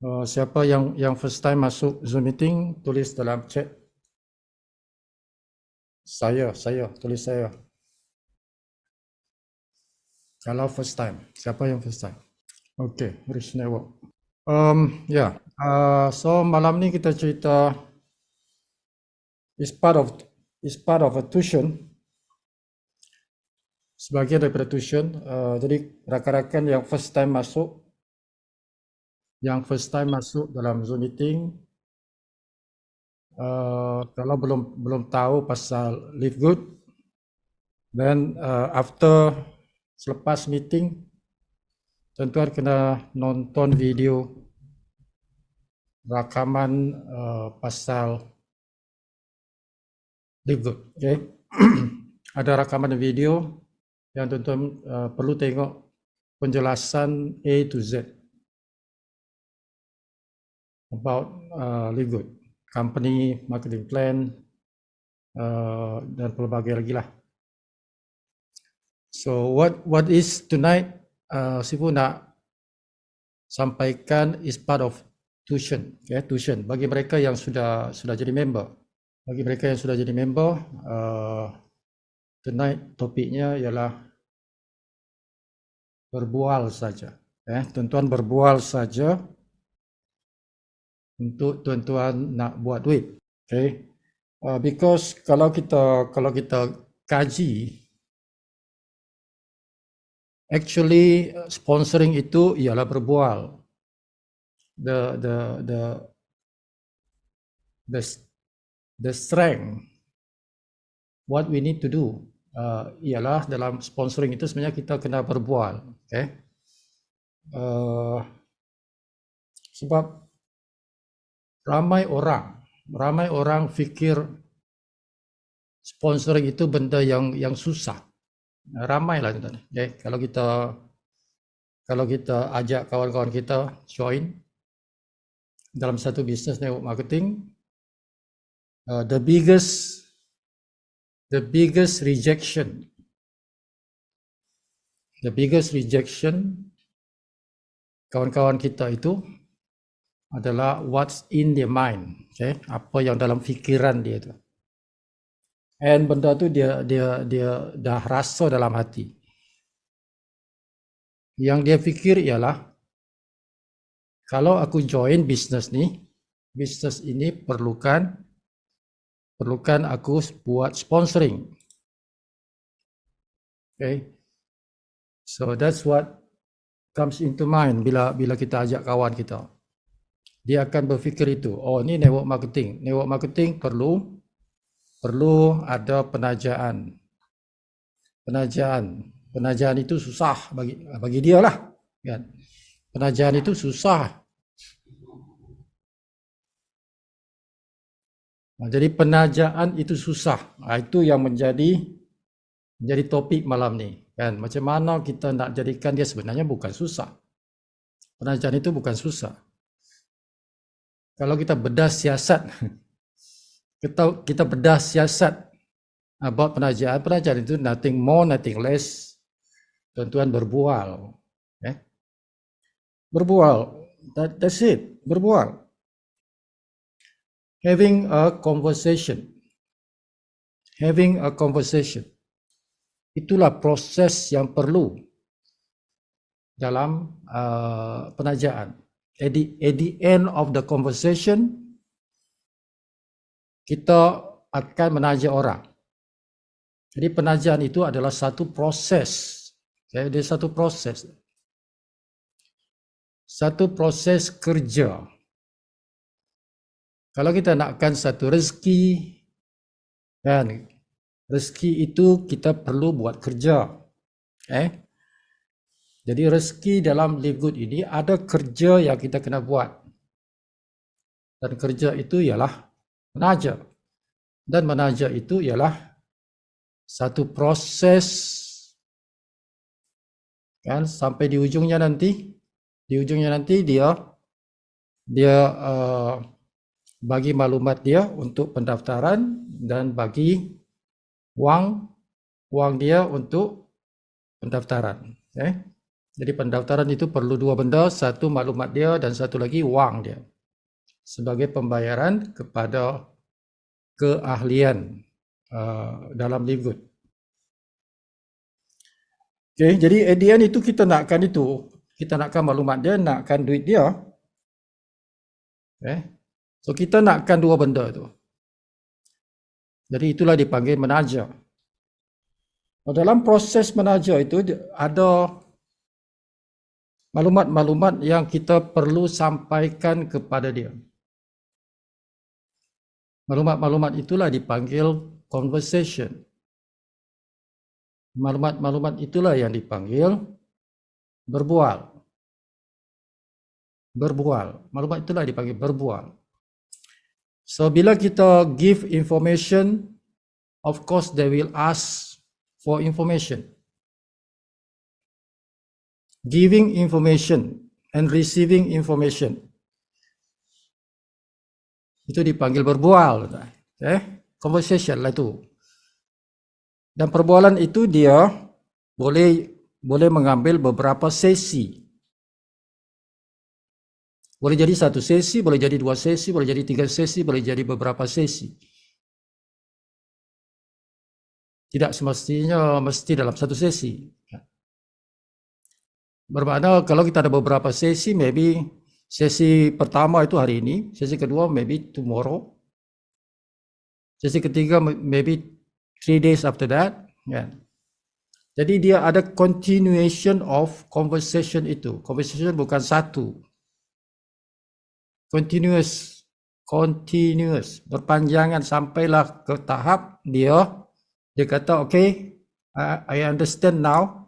Siapa yang first time masuk Zoom meeting, tulis dalam chat. Saya, tulis saya. Kalau first time, siapa yang first time? Okay, Rich Network. Ya, so malam ni kita cerita is part of a tuition, sebagian daripada tuition. Jadi rakan-rakan yang first time masuk dalam Zoom meeting, kalau belum tahu pasal Live Good, then selepas meeting, tuan-tuan kena nonton video rakaman pasal Live Good. Okay? Ada rakaman video yang tuan-tuan perlu tengok penjelasan A to Z about Live Good, company, marketing plan, dan pelbagai lagi lah. So what is tonight, Sifu nak sampaikan is part of tuition, tuition bagi mereka yang sudah jadi member. Bagi mereka yang sudah jadi member, tonight topiknya ialah berbual saja. Tuan-tuan berbual saja untuk tuan-tuan nak buat duit. Okay? Because kalau kita kaji, actually sponsoring itu ialah berbual. The strength, what we need to do ialah dalam sponsoring itu sebenarnya kita kena berbual. Okay? Sebab ramai orang fikir sponsoring itu benda yang susah. Ramai lah tuan-tuan. Okay? Kalau kita ajak kawan-kawan kita join dalam satu bisnes network marketing, the biggest rejection kawan-kawan kita itu adalah what's in their mind. Okay? Apa yang dalam fikiran dia itu. And benda tu dia dah rasa dalam hati. Yang dia fikir ialah, kalau aku join bisnes ini perlukan aku buat sponsoring. Okay. So that's what comes into mind bila kita ajak kawan kita. Dia akan berfikir itu. Oh, ni network marketing. Network marketing perlu ada penajaan. Penajaan itu susah bagi dia lah. Kan? Penajaan itu susah. Jadi penajaan itu susah. Itu yang menjadi topik malam ni. Kan? Macam mana kita nak jadikan dia sebenarnya bukan susah. Penajaan itu bukan susah. Kalau kita bedah siasat, kita bedah siasat about penajaan itu nothing more, nothing less. Tuan-tuan berbual. Berbual. That's it. Berbual. Having a conversation. Itulah proses yang perlu dalam penajaan. At the end of the conversation, kita akan menaja orang. Jadi penajaan itu adalah satu proses. Dia satu proses. Satu proses kerja. Kalau kita nakkan satu rezeki, kan, rezeki itu kita perlu buat kerja. Jadi rezeki dalam Live Good ini ada kerja yang kita kena buat. Dan kerja itu ialah menaja. Dan menaja itu ialah satu proses, kan, sampai di ujungnya nanti dia bagi maklumat dia untuk pendaftaran dan bagi wang dia untuk pendaftaran. Jadi pendaftaran itu perlu dua benda, satu maklumat dia dan satu lagi wang dia. Sebagai pembayaran kepada keahlian dalam Livegood. Okay, jadi at the end itu kita nakkan itu. Kita nakkan maklumat dia, nakkan duit dia. Okay. So kita nakkan dua benda itu. Jadi itulah dipanggil menaja. Dalam proses menaja itu ada maklumat-maklumat yang kita perlu sampaikan kepada dia. Maklumat-maklumat itulah dipanggil conversation. Maklumat-maklumat itulah yang dipanggil berbual. Berbual. Maklumat itulah dipanggil berbual. So bila kita give information, of course they will ask for information. Giving information and receiving information itu dipanggil berbual. Conversation lah itu. Dan perbualan itu dia boleh mengambil beberapa sesi. Boleh jadi satu sesi, boleh jadi dua sesi, boleh jadi tiga sesi, boleh jadi beberapa sesi. Tidak semestinya mesti dalam satu sesi. Bermakna kalau kita ada beberapa sesi, maybe sesi pertama itu hari ini, sesi kedua maybe tomorrow, sesi ketiga maybe 3 days after that. Jadi dia ada continuation of conversation itu. Conversation bukan satu. Continuous. Berpanjangan sampailah ke tahap dia kata, okay, I understand now.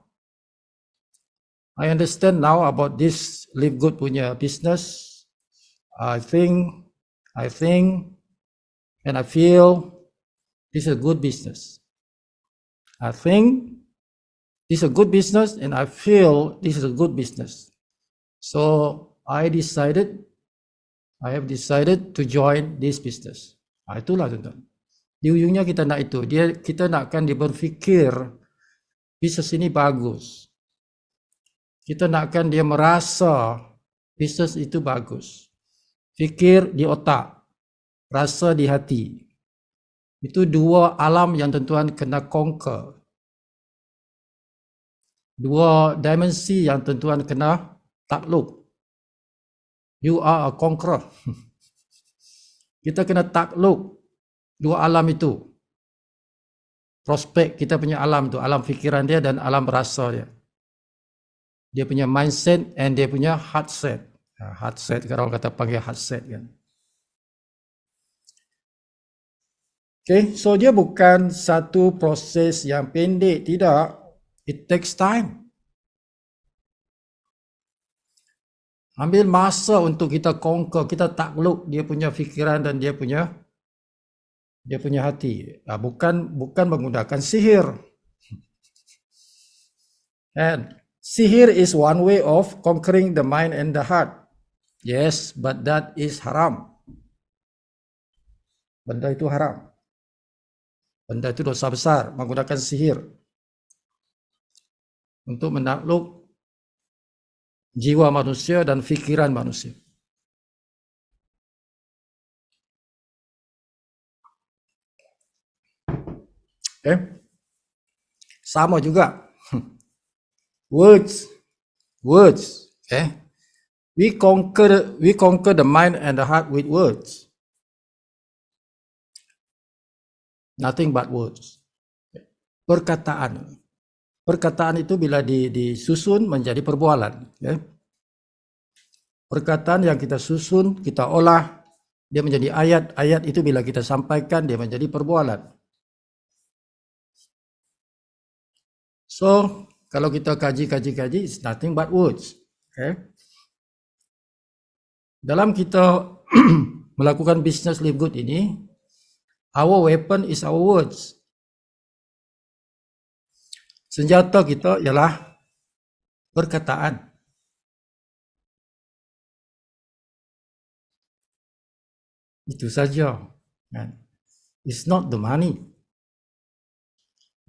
I understand now about this Livegood punya business. I think, and I feel this is a good business. I think this is a good business and I feel this is a good business. So I have decided to join this business. Itulah tuan-tuan. Di ujungnya kita nak itu. Kita nakkan dia berfikir bisnes ini bagus. Kita nakkan dia merasa bisnes itu bagus. Fikir di otak, rasa di hati. Itu dua alam yang tuan-tuan kena conquer. Dua dimensi yang tuan-tuan kena takluk. You are a conqueror. Kita kena takluk dua alam itu. Prospek kita punya alam tu, alam fikiran dia dan alam rasa dia. Dia punya mindset and dia punya heart set. Heart set, kalau orang kata panggil heart set kan. Okay, so dia bukan satu proses yang pendek, tidak. It takes time. Ambil masa untuk kita conquer, kita takluk dia punya fikiran dan dia punya hati. Bukan menggunakan sihir. And sihir is one way of conquering the mind and the heart. Yes, but that is haram. Benda itu haram. Benda itu dosa besar, menggunakan sihir untuk menakluk jiwa manusia dan fikiran manusia. Okay. Sama juga. Words. Okay. We conquer the mind and the heart with words. Nothing but words. Perkataan. Perkataan itu bila disusun menjadi perbualan. Okay. Perkataan yang kita susun, kita olah, dia menjadi ayat. Ayat itu bila kita sampaikan, dia menjadi perbualan. So, kalau kita kaji, it's nothing but words. Okay. Dalam kita melakukan bisnes Livegood ini, our weapon is our words. Senjata kita ialah perkataan. Itu saja. It's not the money.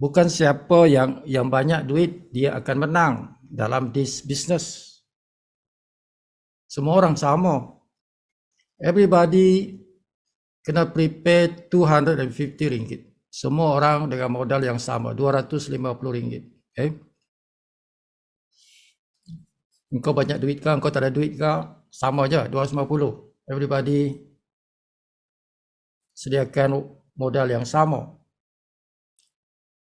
Bukan siapa yang banyak duit dia akan menang. dalam this business. Semua orang sama. Everybody kena prepare 250 ringgit. Semua orang dengan modal yang sama, 250 ringgit. Okay? Engkau banyak duit ke, engkau tak ada duit ke, sama je, 250. Everybody sediakan modal yang sama.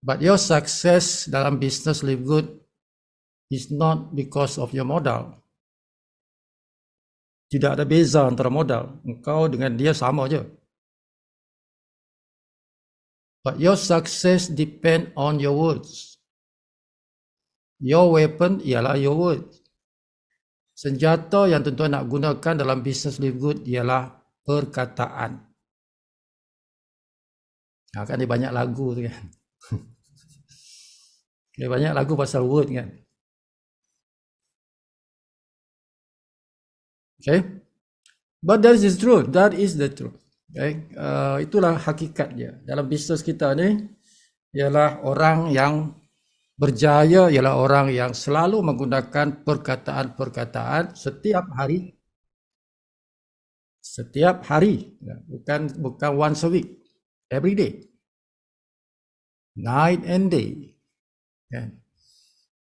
But your success dalam business Live Good is not because of your modal. Tidak ada beza antara modal. Engkau dengan dia sama je. But your success depend on your words. Your weapon ialah your words. Senjata yang tuan-tuan nak gunakan dalam business Live Good ialah perkataan. Kan dia banyak lagu tu kan. Dia banyak lagu pasal word kan. Okay. But that is true. That is the truth. Okay. Itulah hakikat dia. Dalam bisnes kita ni, ialah orang yang berjaya, ialah orang yang selalu menggunakan perkataan-perkataan setiap hari. Setiap hari. Bukan once a week. Every day. Night and day. Okay.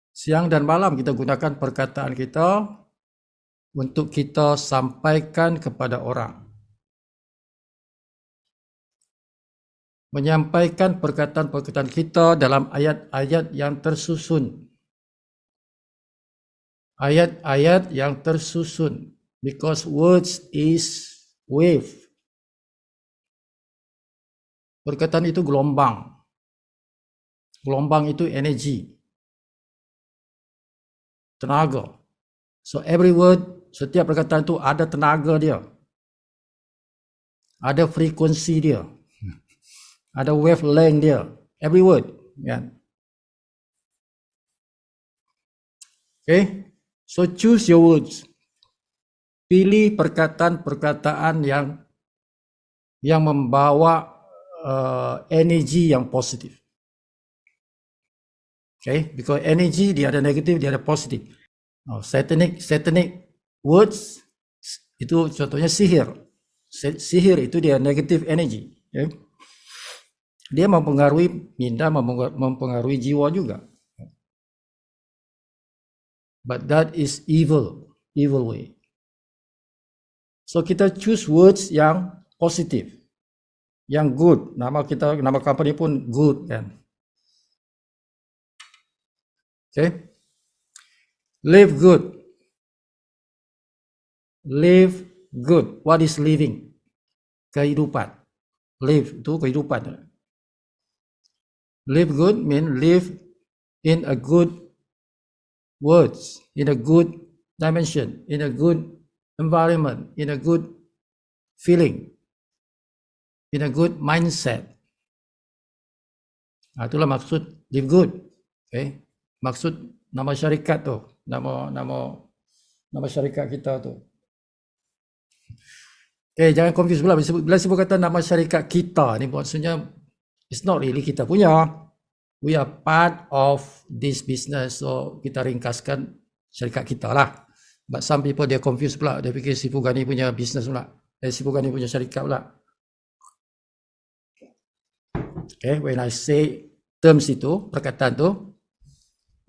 Siang dan malam kita gunakan perkataan kita untuk kita sampaikan kepada orang. Menyampaikan perkataan-perkataan kita dalam ayat-ayat yang tersusun. Ayat-ayat yang tersusun. Because words is wave. Perkataan itu gelombang. Gelombang itu energi. Tenaga. So every word, setiap perkataan itu ada tenaga dia. Ada frekuensi dia. Ada wavelength dia. Every word. Kan? Okay. So choose your words. Pilih perkataan-perkataan yang membawa energi yang positif. Okay. Because energy dia ada negatif, dia ada positif. Satanic words itu contohnya sihir. Sihir itu dia negative energy. Okay. Dia mempengaruhi minda, mempengaruhi jiwa juga. But that is evil way. So kita choose words yang positif, yang good. Nama company pun good kan. Okay. Live good. Live good. What is living? Kehidupan. Live itu kehidupan. Live good mean live in a good words, in a good dimension, in a good environment, in a good feeling, in a good mindset. Itulah maksud live good. Okay. Maksud nama syarikat tu, nama syarikat kita tu. Okay, jangan confuse pula. Bila sebut kata nama syarikat kita ni, maksudnya it's not really kita punya. We are part of this business. So kita ringkaskan syarikat kita lah. But some people dia confuse pula. Dia fikir Sifu Ghani punya business pula. Sifu Ghani punya syarikat pula. Okay, when I say terms itu, perkataan tu,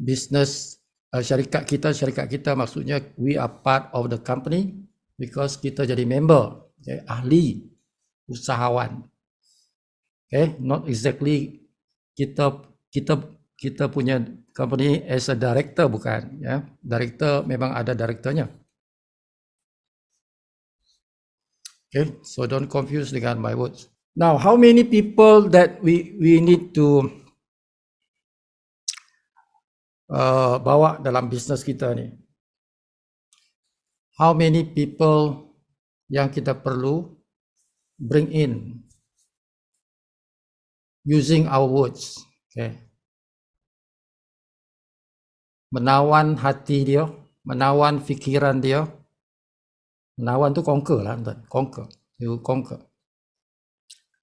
business syarikat kita maksudnya we are part of the company because kita jadi member, okay, ahli usahawan. Okay, not exactly kita punya company as a director, bukan ya. Director memang ada directornya. Okay, so don't confuse dengan my words. Now, how many people that we need to bawa dalam bisnes kita ni? How many people yang kita perlu bring in using our words? Okay. Menawan hati dia, menawan fikiran dia. Menawan tu conquer lah, conquer. You conquer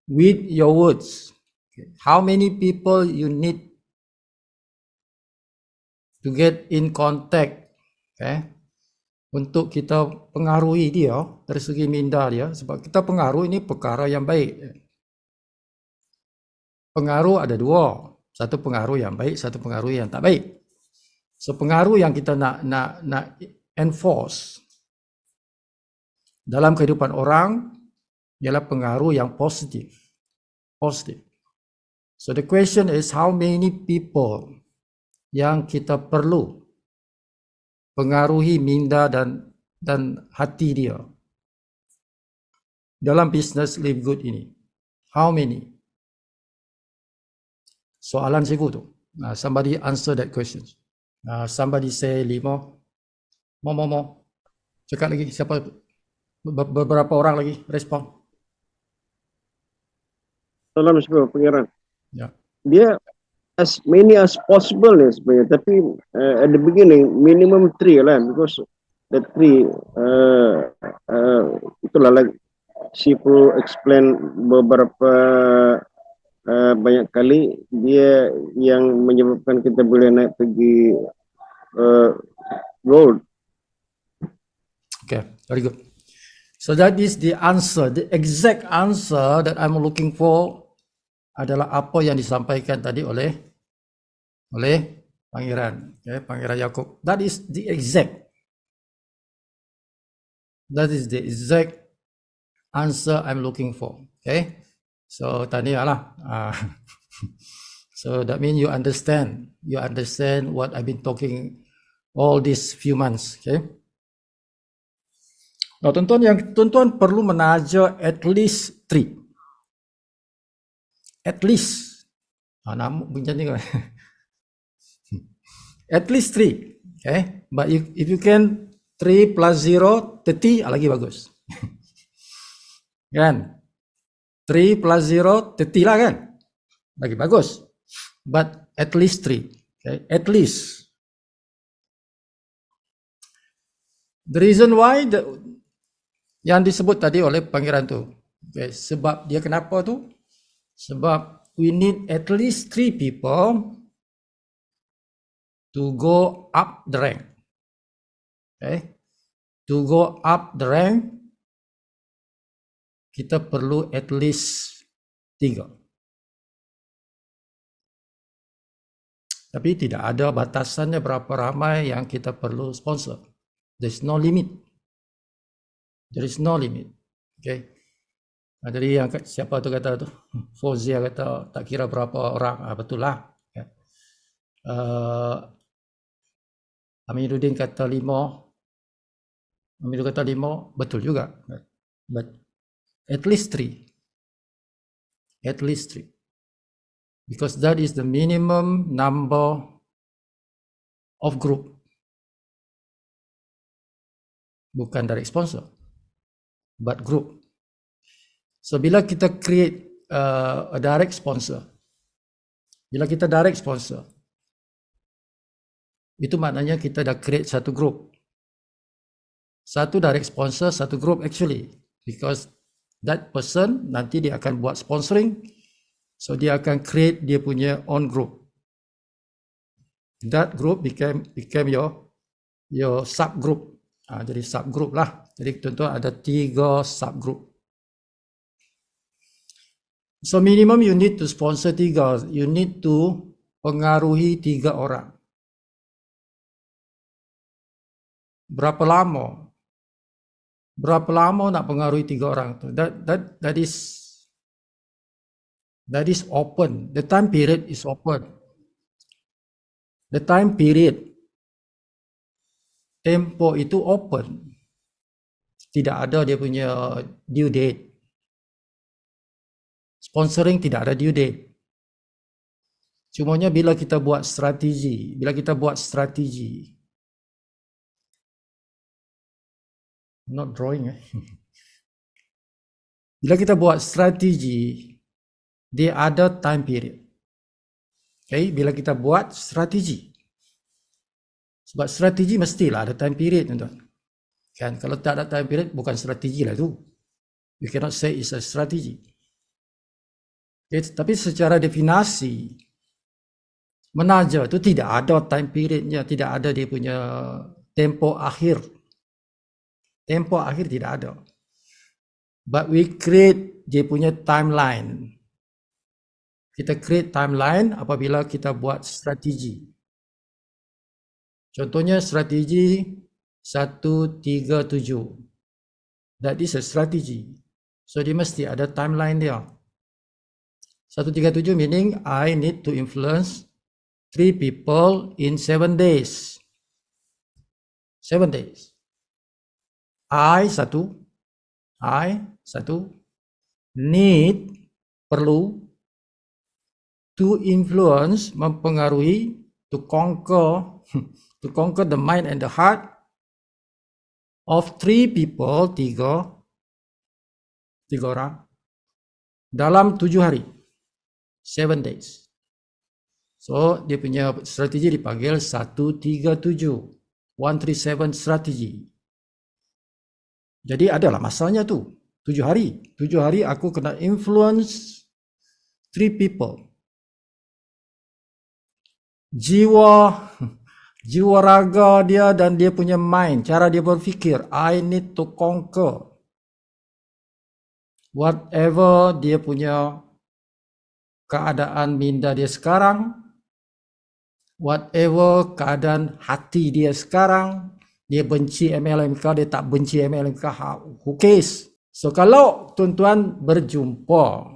with your words. Okay. How many people you need to get in contact, okay, untuk kita pengaruhi dia dari segi minda dia, sebab kita pengaruh ini perkara yang baik. Pengaruh ada dua, satu pengaruh yang baik, satu pengaruh yang tak baik. So pengaruh yang kita nak enforce dalam kehidupan orang ialah pengaruh yang positif. So the question is, how many people yang kita perlu pengaruhi minda dan hati dia dalam business live good ini? How many? Soalan cikgu tu. Somebody answer that question. Somebody say 5. Mau. Cakap lagi, siapa? Beberapa orang lagi respon. Salam sebenarnya pengiran. Ya. Dia as many as possible sebenarnya, tapi at the beginning minimum 3 lah, because the 3 itulah like Sifu explain beberapa banyak kali, dia yang menyebabkan kita boleh naik pergi road. Okay, very good. So that is the answer. The exact answer that I'm looking for adalah apa yang disampaikan tadi oleh Pangeran, okay, Pangeran Yaakob. That is the exact answer I'm looking for. Okay, so tadi lah. So that means you understand what I've been talking all these few months. Okay. Nah, tuan-tuan perlu menaja at least 3. At least. Nama macam ni kan. At least 3. Okay. But if you can 3 plus 0, 30, lagi bagus. Kan? 3 plus 0, 30 lah kan? Lagi bagus. But at least 3. Okay. At least. The reason why yang disebut tadi oleh Pangeran tu, okay, sebab dia kenapa tu? Sebab we need at least 3 people to go up the rank. Okay, to go up the rank, kita perlu at least 3. Tapi tidak ada batasannya berapa ramai yang kita perlu sponsor. There's no limit. There is no limit. Okay. Jadi yang siapa tu kata tu? Fauzia kata tak kira berapa orang. Betul lah. Okay. Amiruddin kata 5. Amirul kata 5. Betul juga. But at least 3. At least 3. Because that is the minimum number of group. Bukan direct sponsor. But group. So bila kita create a direct sponsor, itu maknanya kita dah create satu group. Satu direct sponsor, satu group actually, because that person nanti dia akan buat sponsoring, so dia akan create dia punya own group. That group became your subgroup. Jadi subgroup lah. Jadi tuan-tuan ada 3 subgroup. So minimum you need to sponsor 3. You need to pengaruhi 3 orang. Berapa lama nak pengaruhi 3 orang tu? That is open. The time period is open. The time period, tempo itu open. Tidak ada dia punya due date. Sponsoring tidak ada due date. Cumanya bila kita buat strategi, not drawing bila kita buat strategi, dia ada time period. Okay, bila kita buat strategi, sebab strategi mestilah ada time period, tuan-tuan. Kan, kalau tak ada time period, bukan strategi lah tu. You cannot say it's a strategy. Okay, tapi secara definasi, Menaja itu tidak ada time periodnya, tidak ada dia punya tempo akhir. Tempo akhir tidak ada. But we create dia punya timeline. Kita create timeline apabila kita buat strategi. Contohnya strategi 137. That is a strategy. So dia mesti ada timeline dia. 137 meaning I need to influence 3 people in 7 days. 7 days. I satu need, perlu, to influence, mempengaruhi, to conquer the mind and the heart of 3 people, tiga orang, dalam 7 hari, 7 days. So dia punya strategi dipanggil 137 strategi. Jadi adalah masanya tu 7 hari. 7 hari aku kena influence 3 people. Jiwa raga dia dan dia punya mind, cara dia berfikir, I need to conquer whatever dia punya keadaan minda dia sekarang, whatever keadaan hati dia sekarang. Dia benci MLMK, dia tak benci MLMK, who cares? So kalau tuan-tuan berjumpa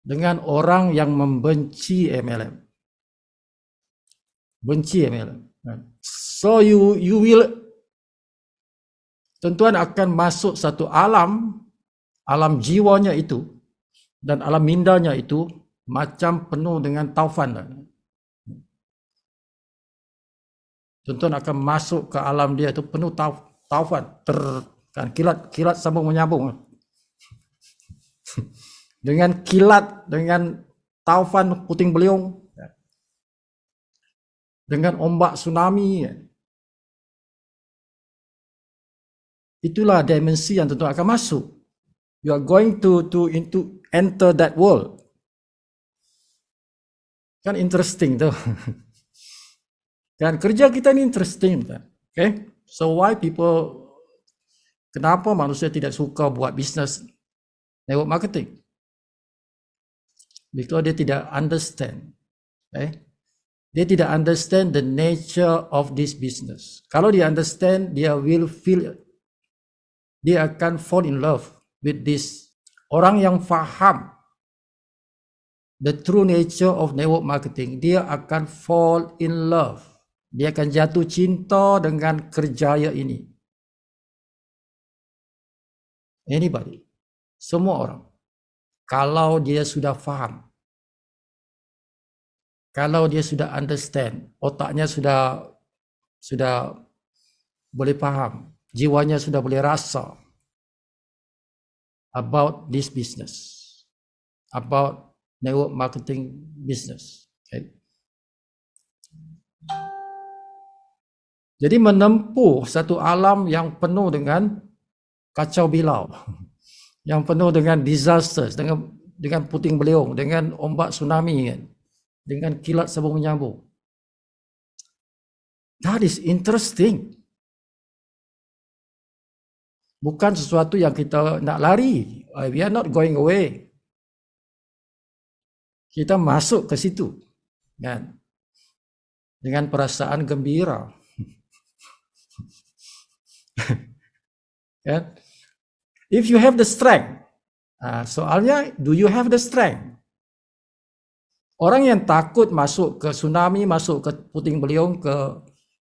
dengan orang yang membenci MLM, so you will, tuan-tuan akan masuk satu alam jiwanya itu dan alam mindanya itu macam penuh dengan taufan. Tuan-tuan akan masuk ke alam dia itu penuh taufan, kan kilat sambung menyambung. Dengan kilat, dengan taufan puting beliung, dengan ombak tsunami. Itulah dimensi yang tuan-tuan akan masuk. You are going to enter that world. Kan interesting tu. Dan kerja kita ni interesting, okay? So why people, kenapa manusia tidak suka buat bisnes network marketing? Because dia tidak understand, okay? Dia tidak understand the nature of this business. Kalau dia understand, dia akan fall in love with this. Orang yang faham the true nature of network marketing, dia akan fall in love. Dia akan jatuh cinta dengan kerjaya ini. Anybody, semua orang, kalau dia sudah faham, kalau dia sudah understand, otaknya sudah boleh faham, jiwanya sudah boleh rasa about this business, about network marketing business. Okay. Jadi menempuh satu alam yang penuh dengan kacau bilau, yang penuh dengan disasters, dengan puting beliung, dengan ombak tsunami, kan? Dengan kilat sambung menyambung. That is interesting. Bukan sesuatu yang kita nak lari. We are not going away. Kita masuk ke situ, kan? Dengan perasaan gembira. Yeah. If you have the strength, soalnya, do you have the strength? Orang yang takut masuk ke tsunami, masuk ke puting beliung, ke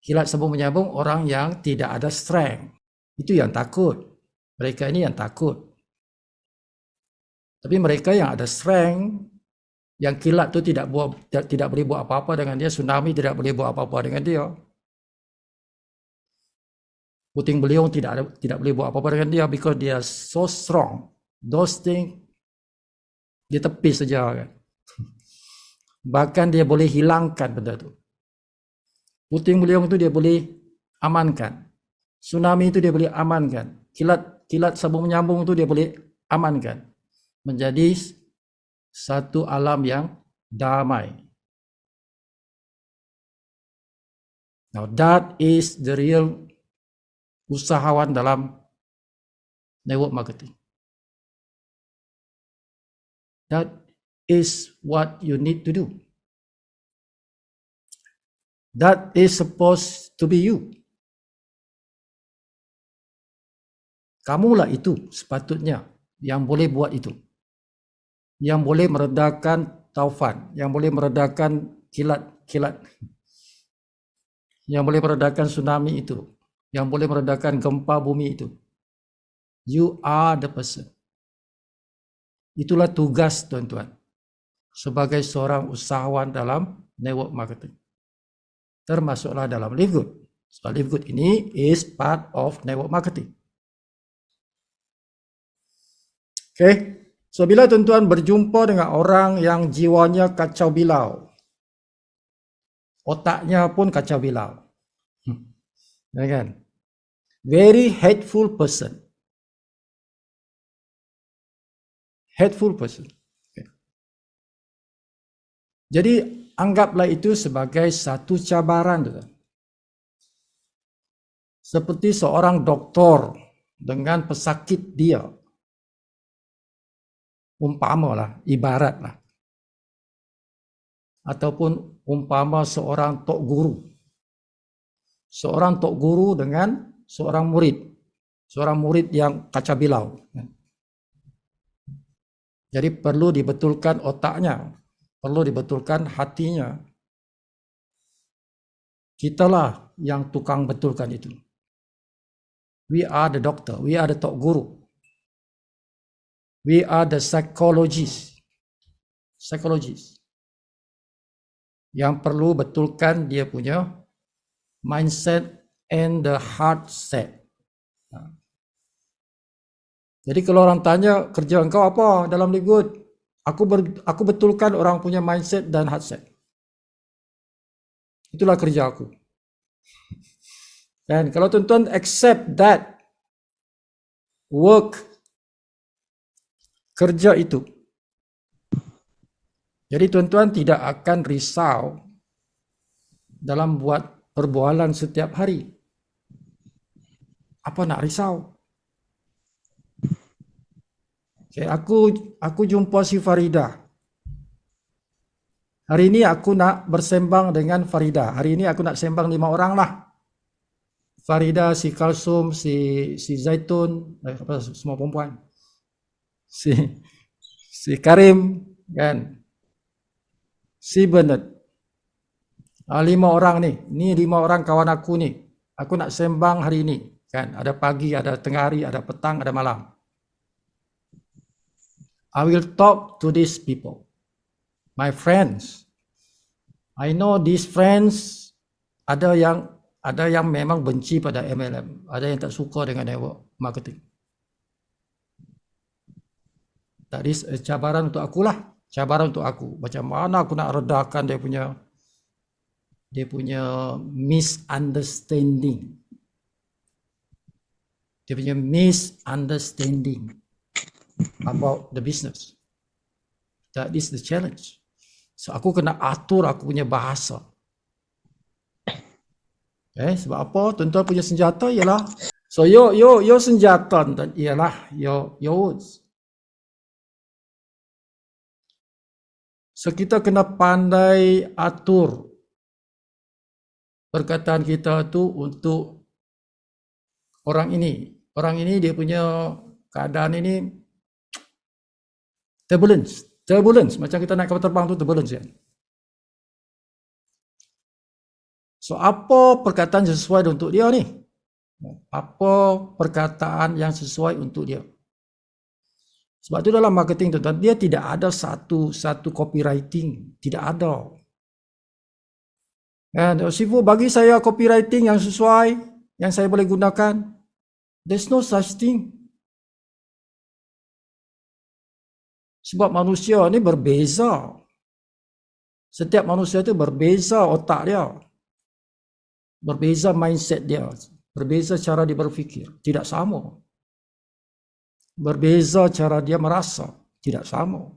kilat sambung menyambung, orang yang tidak ada strength. Itu yang takut. Mereka ini yang takut. Tapi mereka yang ada strength, yang kilat tu tidak boleh buat apa-apa dengan dia, tsunami tidak boleh buat apa-apa dengan dia, puting beliung tidak boleh buat apa-apa dengan dia, because they are so strong. Those things dia tepis saja, kan. Bahkan dia boleh hilangkan benda tu. Puting beliung tu dia boleh amankan. Tsunami itu dia boleh amankan. Kilat sambung menyambung tu dia boleh amankan. Menjadi satu alam yang damai. Now that is the real usahawan dalam network marketing. That is what you need to do. That is supposed to be you. Kamulah itu sepatutnya yang boleh buat itu. Yang boleh meredakan taufan, yang boleh meredakan kilat-kilat, yang boleh meredakan tsunami itu, yang boleh meredakan gempa bumi itu. You are the person. Itulah tugas tuan-tuan sebagai seorang usahawan dalam network marketing. Termasuklah dalam Live Good. So Live Good ini is part of network marketing. Okay. So bila tuan-tuan berjumpa dengan orang yang jiwanya kacau bilau, otaknya pun kacau bilau, ya kan? Very hateful person. Hateful person. Okay. Jadi anggaplah itu sebagai satu cabaran. Seperti seorang doktor dengan pesakit dia. Umpamalah, ibaratlah. Ataupun umpama seorang tok guru. Seorang tok guru dengan seorang murid. Seorang murid yang kacau bilau. Jadi perlu dibetulkan otaknya. Perlu dibetulkan hatinya. Kitalah yang tukang betulkan itu. We are the doctor. We are the tok guru. We are the psychologists. Yang perlu betulkan dia punya mindset and the heart set. Jadi kalau orang tanya kerja engkau apa dalam Live Good, aku betulkan orang punya mindset dan heart set. Itulah kerja aku. Dan kalau tuan-tuan accept that work, kerja itu, jadi tuan-tuan tidak akan risau dalam buat perbualan setiap hari. Apa nak risau? Okay, aku jumpa si Farida. Hari ini aku nak bersembang dengan Farida. Hari ini aku nak sembang 5 orang lah. Farida, si Kalsum, si Zaitun, semua perempuan. Si Karim, kan? Si Bernard. 5 orang ni. Ni 5 orang kawan aku ni. Aku nak sembang hari ini, kan? Ada pagi, ada tengah hari, ada petang, ada malam. I will talk to these people. My friends. I know these friends, ada yang memang benci pada MLM, ada yang tak suka dengan network marketing. That is cabaran untuk akulah, cabaran untuk aku. Macam mana aku nak redakan dia punya misunderstanding. Dia punya misunderstanding about the business. That is the challenge. So aku kena atur aku punya bahasa. Sebab apa? Tuan-tuan punya senjata ialah, so your senjata ialah your words. So kita kena pandai atur perkataan kita tu untuk orang ini. Orang ini dia punya keadaan ini turbulence. Macam kita naik kapal terbang tu turbulence kan. So apa perkataan yang sesuai untuk dia ni? Apa perkataan yang sesuai untuk dia? Sebab tu dalam marketing tuan-tuan, dia tidak ada satu copywriting, tidak ada. Dan Sifu bagi saya copywriting yang sesuai, yang saya boleh gunakan. There's no such thing. Sebab manusia ni berbeza. Setiap manusia itu berbeza otak dia. Berbeza mindset dia. Berbeza cara dia berfikir. Tidak sama. Berbeza cara dia merasa. Tidak sama.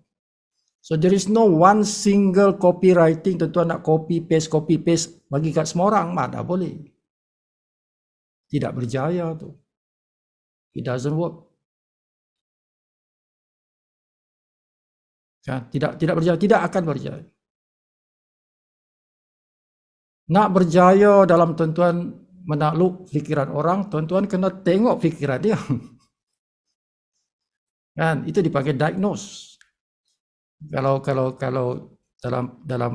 So there is no one single copywriting, tuan-tuan nak copy paste bagi kat semua orang, mana boleh. Tidak berjaya tu. It doesn't work. Kan? Tidak berjaya, tidak akan berjaya. Nak berjaya dalam tuan-tuan menakluk fikiran orang, tuan-tuan kena tengok fikiran dia. Kan? Itu dipanggil diagnose. Kalau dalam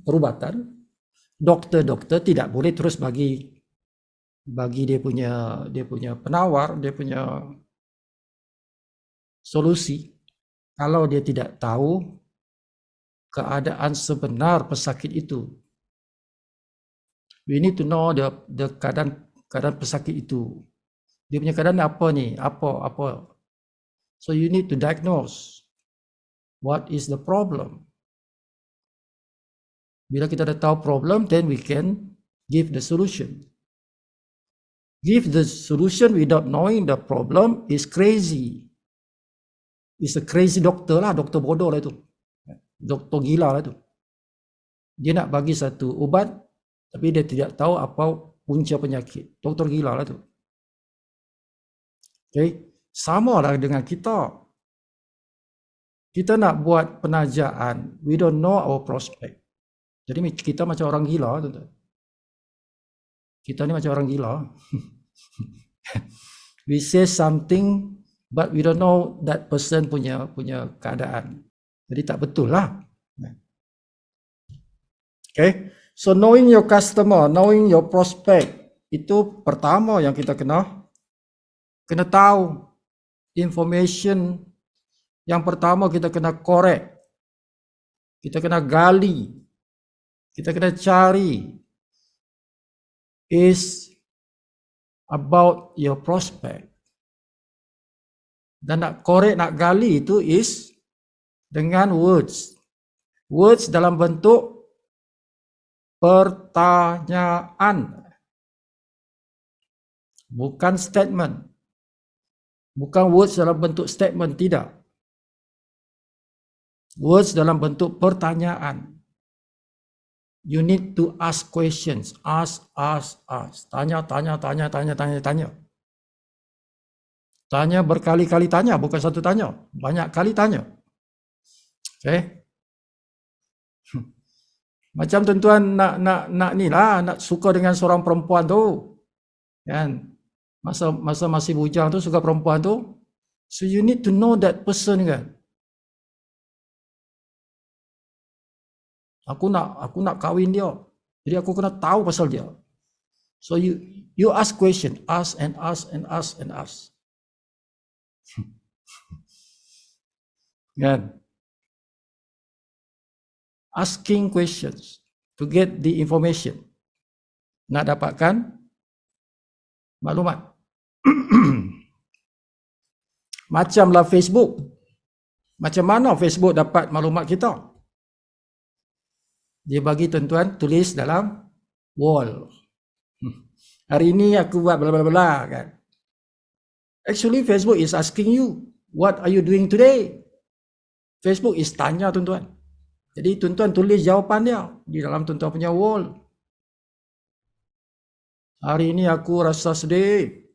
perubatan, doktor tidak boleh terus bagi dia punya penawar, dia punya solusi kalau dia tidak tahu keadaan sebenar pesakit itu. We need to know the keadaan pesakit itu. Dia punya keadaan apa ni? Apa? So you need to diagnose. What is the problem? Bila kita dah tahu problem, then we can give the solution. Give the solution without knowing the problem is crazy. It's a crazy doctor lah, doktor bodoh lah itu. Doktor gila lah itu. Dia nak bagi satu ubat, tapi dia tidak tahu apa punca penyakit. Doktor gila lah itu. Okay? Sama lah dengan kita. Kita nak buat penajaan, we don't know our prospect. Jadi kita macam orang gila, tuan-tuan. Kita ni macam orang gila. We say something, but we don't know that person punya keadaan. Jadi tak betul lah. Okay, so knowing your customer, knowing your prospect, itu pertama yang kita kena tahu. Information yang pertama kita kena korek, kita kena gali, kita kena cari is about your prospect. Dan nak korek, nak gali itu is dengan words. Words dalam bentuk pertanyaan, bukan statement. Bukan words dalam bentuk statement, tidak. Words dalam bentuk pertanyaan. You need to ask questions. Ask. Tanya. Tanya berkali-kali tanya, bukan satu tanya. Banyak kali tanya. Okay? Macam tuan-tuan nak ni lah, nak suka dengan seorang perempuan tu. Kan? Masa masih bujang tu suka perempuan tu. So you need to know that person kan. Aku nak kahwin dia. Jadi aku kena tahu pasal dia. So you ask question, ask. Kan? Asking questions to get the information. Nak dapatkan maklumat. Macamlah Facebook. Macam mana Facebook dapat maklumat kita? Dia bagi tuan-tuan tulis dalam wall. Hari ini aku buat bla bla bla kan. Actually Facebook is asking you, what are you doing today? Facebook is tanya tuan-tuan. Jadi tuan-tuan tulis jawapan dia di dalam tuan-tuan punya wall. Hari ini aku rasa sedih.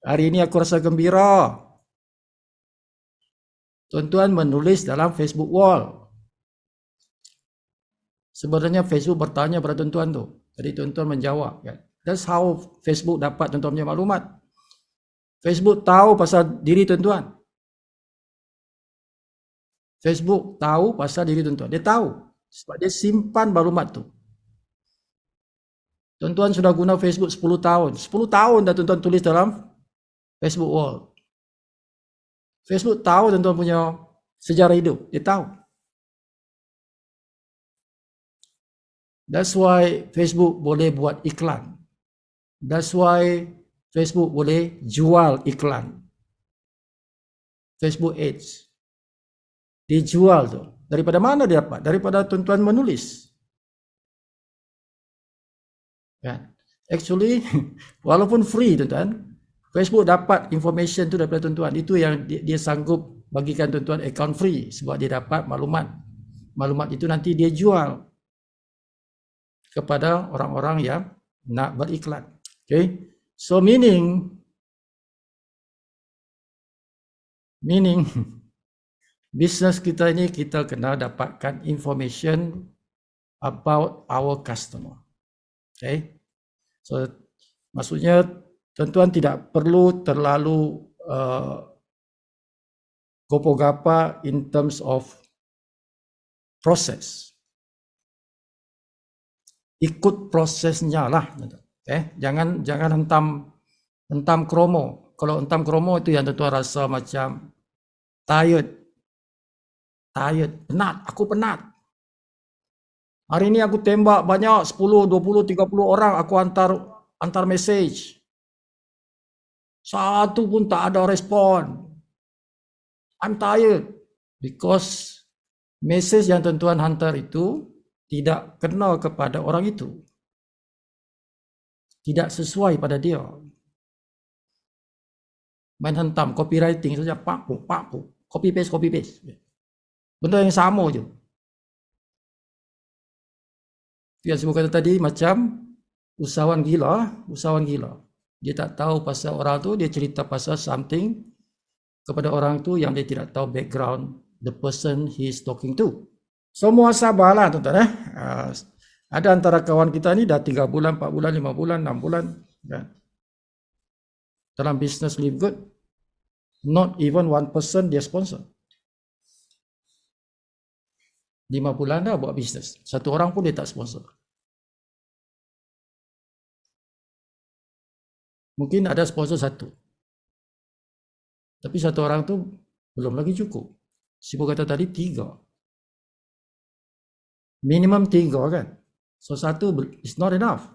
Hari ini aku rasa gembira. Tuan-tuan menulis dalam Facebook wall. Sebenarnya Facebook bertanya pada tuan-tuan tu. Jadi tuan-tuan menjawab. Kan? That's how Facebook dapat tuan-tuan punya maklumat. Facebook tahu pasal diri tuan-tuan. Facebook tahu pasal diri tuan-tuan. Dia tahu. Sebab dia simpan maklumat tu. Tuan-tuan sudah guna Facebook 10 tahun. 10 tahun dah tuan-tuan tulis dalam Facebook wall. Facebook tahu tuan-tuan punya sejarah hidup. Dia tahu. That's why Facebook boleh buat iklan. That's why Facebook boleh jual iklan. Facebook Ads. Dia jual tu. Daripada mana dia dapat? Daripada tuan-tuan menulis. Kan? Actually, walaupun free tuan-tuan, Facebook dapat information tu daripada tuan-tuan. Itu yang dia sanggup bagikan tuan-tuan account free sebab dia dapat maklumat. Maklumat itu nanti dia jual kepada orang-orang yang nak beriklan. Okay, so meaning bisnes kita ini kita kena dapatkan information about our customer. Okay, so maksudnya tuan-tuan tidak perlu terlalu gopo-gapa in terms of proses. Ikut prosesnya lah. Jangan hentam kromo. Kalau hentam kromo itu yang tuan-tuan rasa macam tired, penat, aku penat. Hari ini aku tembak banyak 10, 20, 30 orang aku antar message. Satu pun tak ada respon. I'm tired because message yang tuan-tuan hantar itu tidak kena kepada orang itu. Tidak sesuai pada dia. Main hentam, copywriting saja, pak, copy paste. Benda yang sama je. Yang saya kata tadi macam usahawan gila. Dia tak tahu pasal orang tu, dia cerita pasal something kepada orang tu yang dia tidak tahu background the person he is talking to. Semua sabarlah tuan-tuan. Ada antara kawan kita ni dah 3 bulan, 4 bulan, 5 bulan, 6 bulan kan? Dalam business live good. Not even 1% dia sponsor. 5 bulan dah buat bisnes. Satu orang pun dia tak sponsor. Mungkin ada sponsor satu. Tapi satu orang tu belum lagi cukup. Sibu kata tadi 3. Minimum 3 kan. So 1 is not enough.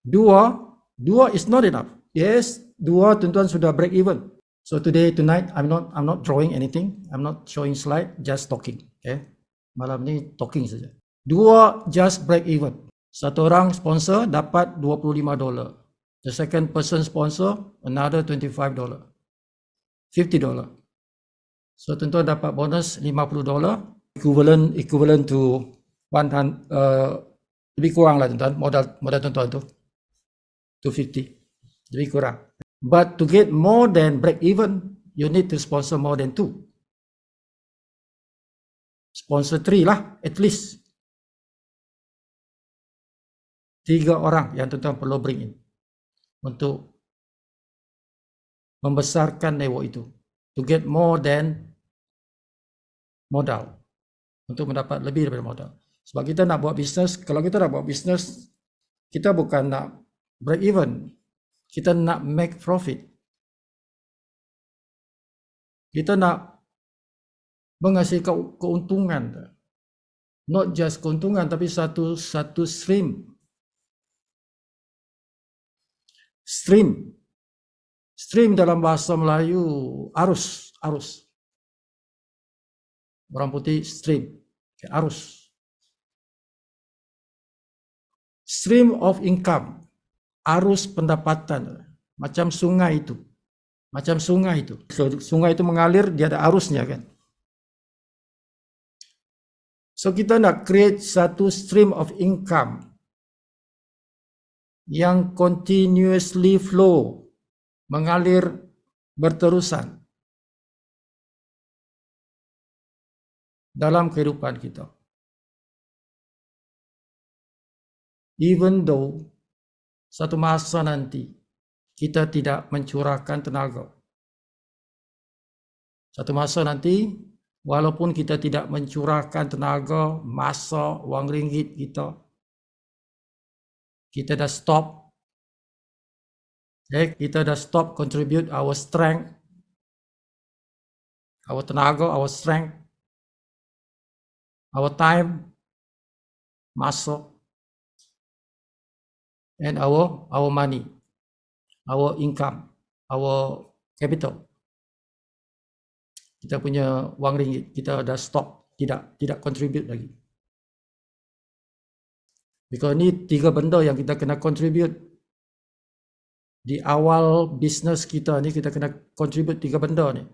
2 is not enough. Yes, 2 tuan-tuan sudah break even. So tonight I'm not drawing anything. I'm not showing slide, just talking. Okay. Malam ni talking saja. 2 just break even. Satu orang sponsor dapat $25. The second person sponsor another $25. $50. So tuan-tuan dapat bonus $50. Equivalent to 100, lebih kurang lah tuan-tuan, modal tuan-tuan tu 250, lebih kurang. But to get more than break even, you need to sponsor more than 2. Sponsor 3 lah, at least 3 orang yang tuan-tuan perlu bring in untuk membesarkan network itu, to get more than modal, untuk mendapat lebih daripada modal. Sebab kita nak buat bisnes, kalau kita nak buat bisnes, kita bukan nak break even, kita nak make profit. Kita nak menghasilkan keuntungan, not just keuntungan, tapi satu stream. Stream dalam bahasa Melayu arus. Orang putih stream, arus. Stream of income, arus pendapatan, macam sungai itu. Sungai itu mengalir, dia ada arusnya kan. So kita nak create satu stream of income yang continuously flow, mengalir berterusan dalam kehidupan kita. Even though satu masa nanti kita tidak mencurahkan tenaga. Satu masa nanti walaupun kita tidak mencurahkan tenaga, masa, wang ringgit kita dah stop. Kita dah stop contribute our strength, our tenaga, our strength, our time, masa, and our money, our income, our capital. Kita punya wang ringgit, kita dah stop, tidak contribute lagi. Because ni 3 benda yang kita kena contribute Di awal bisnes kita ni, kita kena contribute 3 benda ni.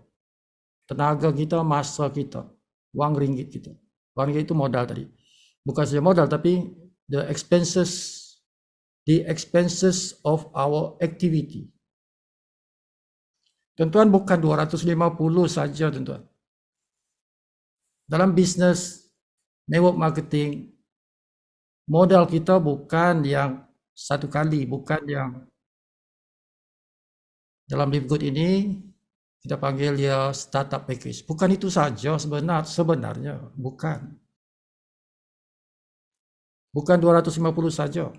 Tenaga kita, masa kita, wang ringgit kita. Wang ringgit itu modal tadi. Bukan saja modal, tapi the expenses of our activity. Tuan-tuan, bukan 250 saja, tuan-tuan. Dalam bisnes network marketing, modal kita bukan yang satu kali, bukan yang dalam Live Good ini kita panggil dia startup package. Bukan itu saja sebenarnya, bukan. Bukan 250 saja.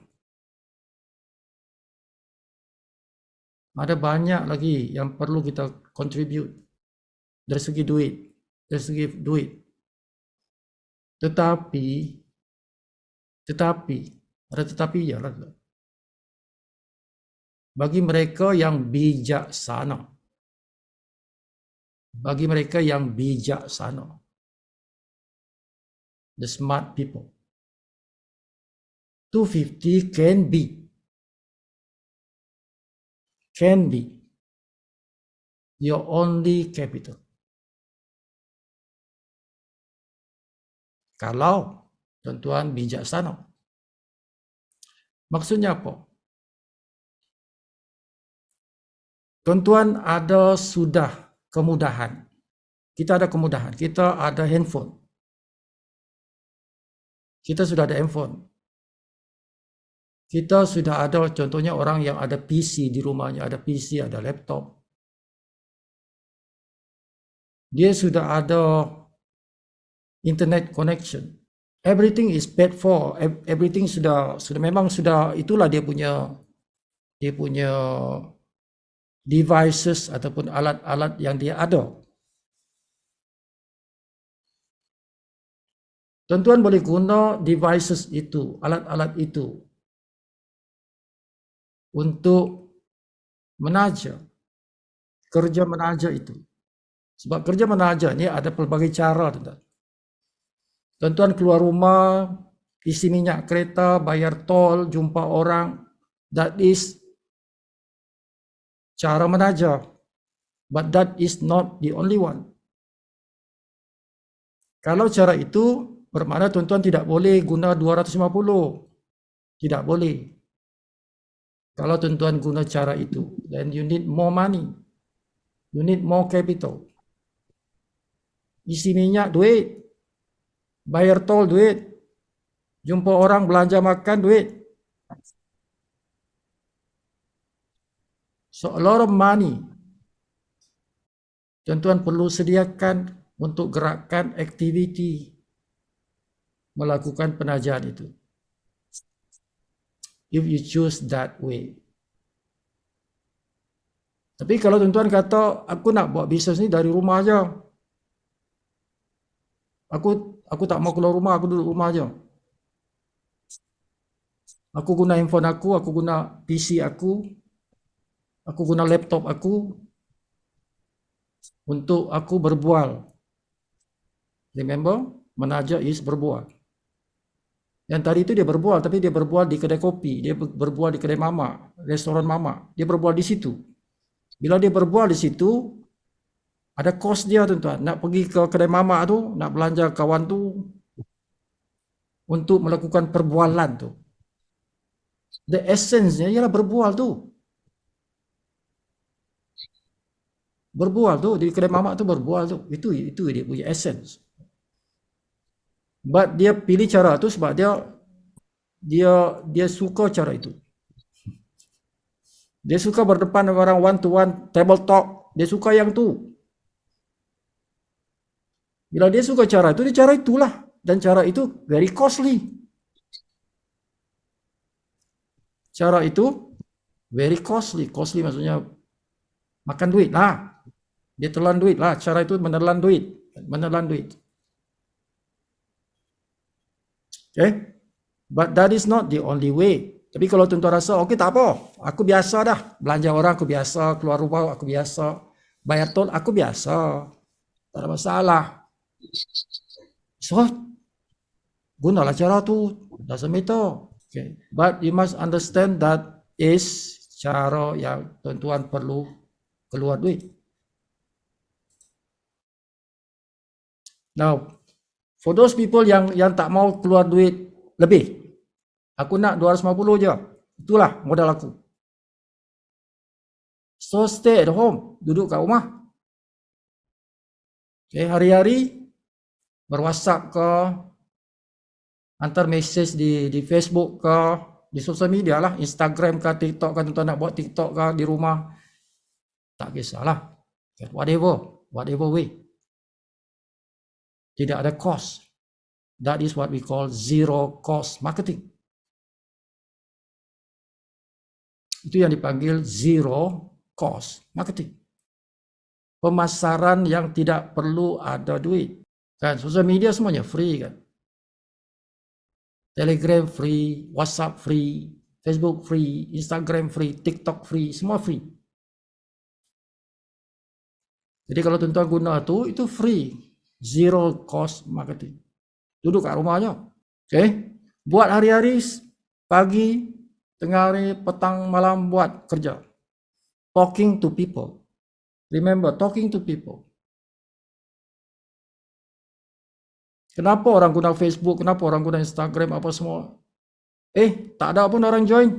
Ada banyak lagi yang perlu kita contribute dari segi duit. Tetapi ada tetapi ya lah. Bagi mereka yang bijaksana, the smart people, 250 can be your only capital. Kalau tuan-tuan bijaksana. Maksudnya apa? Tuan-tuan sudah kemudahan. Kita ada kemudahan. Kita ada handphone. Kita sudah ada handphone. Kita sudah ada, contohnya orang yang ada PC di rumahnya, ada PC, ada laptop. Dia sudah ada internet connection. Everything is paid for. Everything sudah itulah dia punya devices ataupun alat-alat yang dia ada. Tuan-tuan boleh guna devices itu, alat-alat itu untuk menaja, kerja menaja itu. Sebab kerja menaja ni ada pelbagai cara, tuan-tuan. Tuan-tuan keluar rumah, isi minyak kereta, bayar tol, jumpa orang, that is cara menaja. But that is not the only one. Kalau cara itu bermakna tuan-tuan tidak boleh guna 250. Tidak boleh. Kalau tuan-tuan guna cara itu, then you need more money. You need more capital. Isi minyak duit. Bayar tol duit. Jumpa orang, belanja makan duit. So a lot of money. Tuan-tuan perlu sediakan untuk gerakan aktiviti melakukan penajaan itu. If you choose that way. Tapi kalau tuan-tuan kata, aku nak buat bisnes ni dari rumah aja. Aku tak mau keluar rumah, aku duduk rumah aja. Aku guna handphone aku guna PC aku guna laptop aku untuk aku berbual. Remember, menaja is berbual. Yang tadi itu dia berbual, tapi dia berbual di kedai kopi, dia berbual di kedai mama, restoran mama, dia berbual di situ. Bila dia berbual di situ, ada kos dia, tuan-tuan. Nak pergi ke kedai mama tu, nak belanja kawan tu, untuk melakukan perbualan tu. The essence-nya ialah berbual tu. Berbual tu, di kedai mama tu berbual tu. Itu dia punya essence. But dia pilih cara tu sebab dia suka cara itu. Dia suka berdepan dengan orang one to one, table talk. Dia suka yang tu. Bila dia suka cara itu, dia cara itulah. Dan cara itu very costly. Cara itu very costly. Costly maksudnya makan duit lah. Dia telan duit lah. Cara itu menelan duit. Okay? But that is not the only way. Tapi kalau tuan-tuan rasa, okay tak apa. Aku biasa dah. Belanja orang aku biasa. Keluar rumah aku biasa. Bayar tol aku biasa. Tak ada masalah. So, gunalah cara tu. Doesn't matter. Okay. But you must understand that is cara yang tuan-tuan perlu keluar duit. Now, for those people yang tak mau keluar duit lebih, aku nak 250 je. Itulah modal aku. So stay at home, duduk kat rumah. Okay, hari-hari berwhatsapp ke, hantar message di Facebook ke, di sosial media lah, Instagram ke, TikTok ke, tuan-tuan nak buat TikTok ke di rumah. Tak kisahlah. Okay, whatever way. Tidak ada cost. That is what we call zero cost marketing. Itu yang dipanggil zero cost marketing. Pemasaran yang tidak perlu ada duit. Kan, sosial media semuanya free kan. Telegram free, WhatsApp free, Facebook free, Instagram free, TikTok free, semua free. Jadi kalau tuan-tuan guna itu free. Zero cost marketing. Duduk kat rumahnya. Okay. Buat hari-hari, pagi, tengah hari, petang, malam, buat kerja. Talking to people. Remember, talking to people. Kenapa orang guna Facebook, kenapa orang guna Instagram, apa semua? Tak ada pun orang join.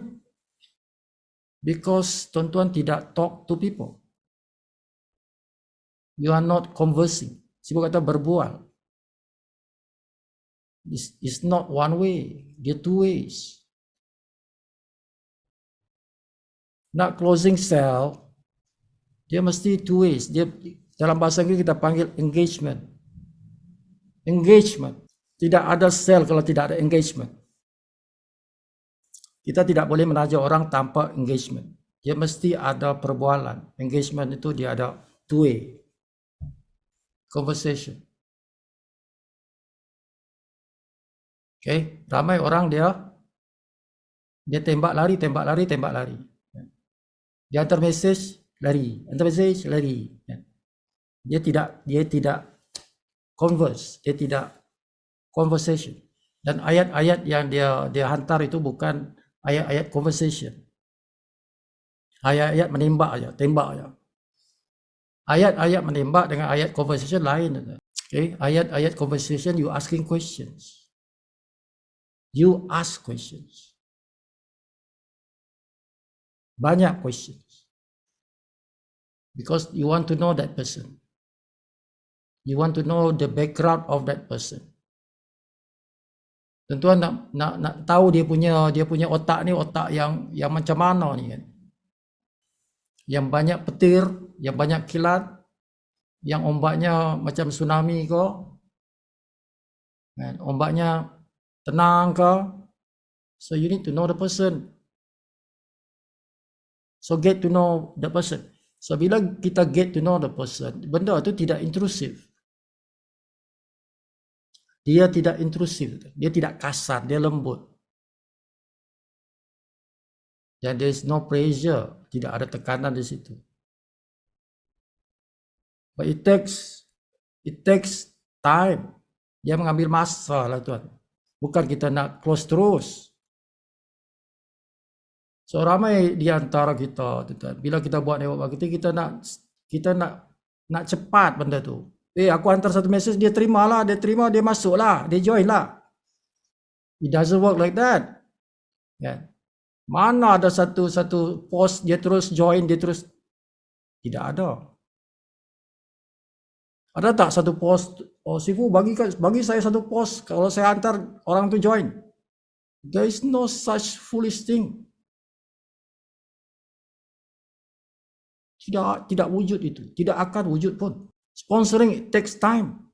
Because tuan-tuan tidak talk to people. You are not conversing. Sibuk kata berbual. It's not one way, dia two ways. Nak closing sale, dia mesti two ways. Dia dalam bahasa Inggeris kita panggil engagement. Engagement. Tidak ada sale kalau tidak ada engagement. Kita tidak boleh menaja orang tanpa engagement. Dia mesti ada perbualan. Engagement itu dia ada two way. Conversation. Okay, ramai orang dia tembak lari. Dia hantar message lari, Dia tidak converse, dia tidak conversation. Dan ayat-ayat yang dia hantar itu bukan ayat-ayat conversation. Ayat-ayat menembak aja, tembak aja. Ayat-ayat menembak dengan ayat conversation lain. Okay, ayat-ayat conversation you asking questions. You ask questions. Banyak questions. Because you want to know that person. You want to know the background of that person. Tuan-tuan nak tahu dia punya otak ni, otak yang macam mana ni kan. Yang banyak petir, yang banyak kilat, yang ombaknya macam tsunami ke. Kan, ombaknya tenang ke. So you need to know the person. So get to know the person. So bila kita get to know the person, benda tu tidak intrusif. Dia tidak intrusif, dia tidak kasar, dia lembut. Dan there is no pressure, tidak ada tekanan di situ. But it takes time. Dia mengambil masa lah tuan. Bukan kita nak close terus. So ramai di antara kita, tuan, bila kita buat network marketing, kita nak cepat benda tu. Aku hantar satu message, dia terima, dia masuk lah, dia join lah. It doesn't work like that. Yeah. Mana ada satu post dia terus join, dia terus tidak ada. Ada tak satu post, Sifu bagi saya satu post kalau saya hantar orang tu join? There is no such foolish thing. Tidak wujud itu, tidak akan wujud pun. Sponsoring it takes time.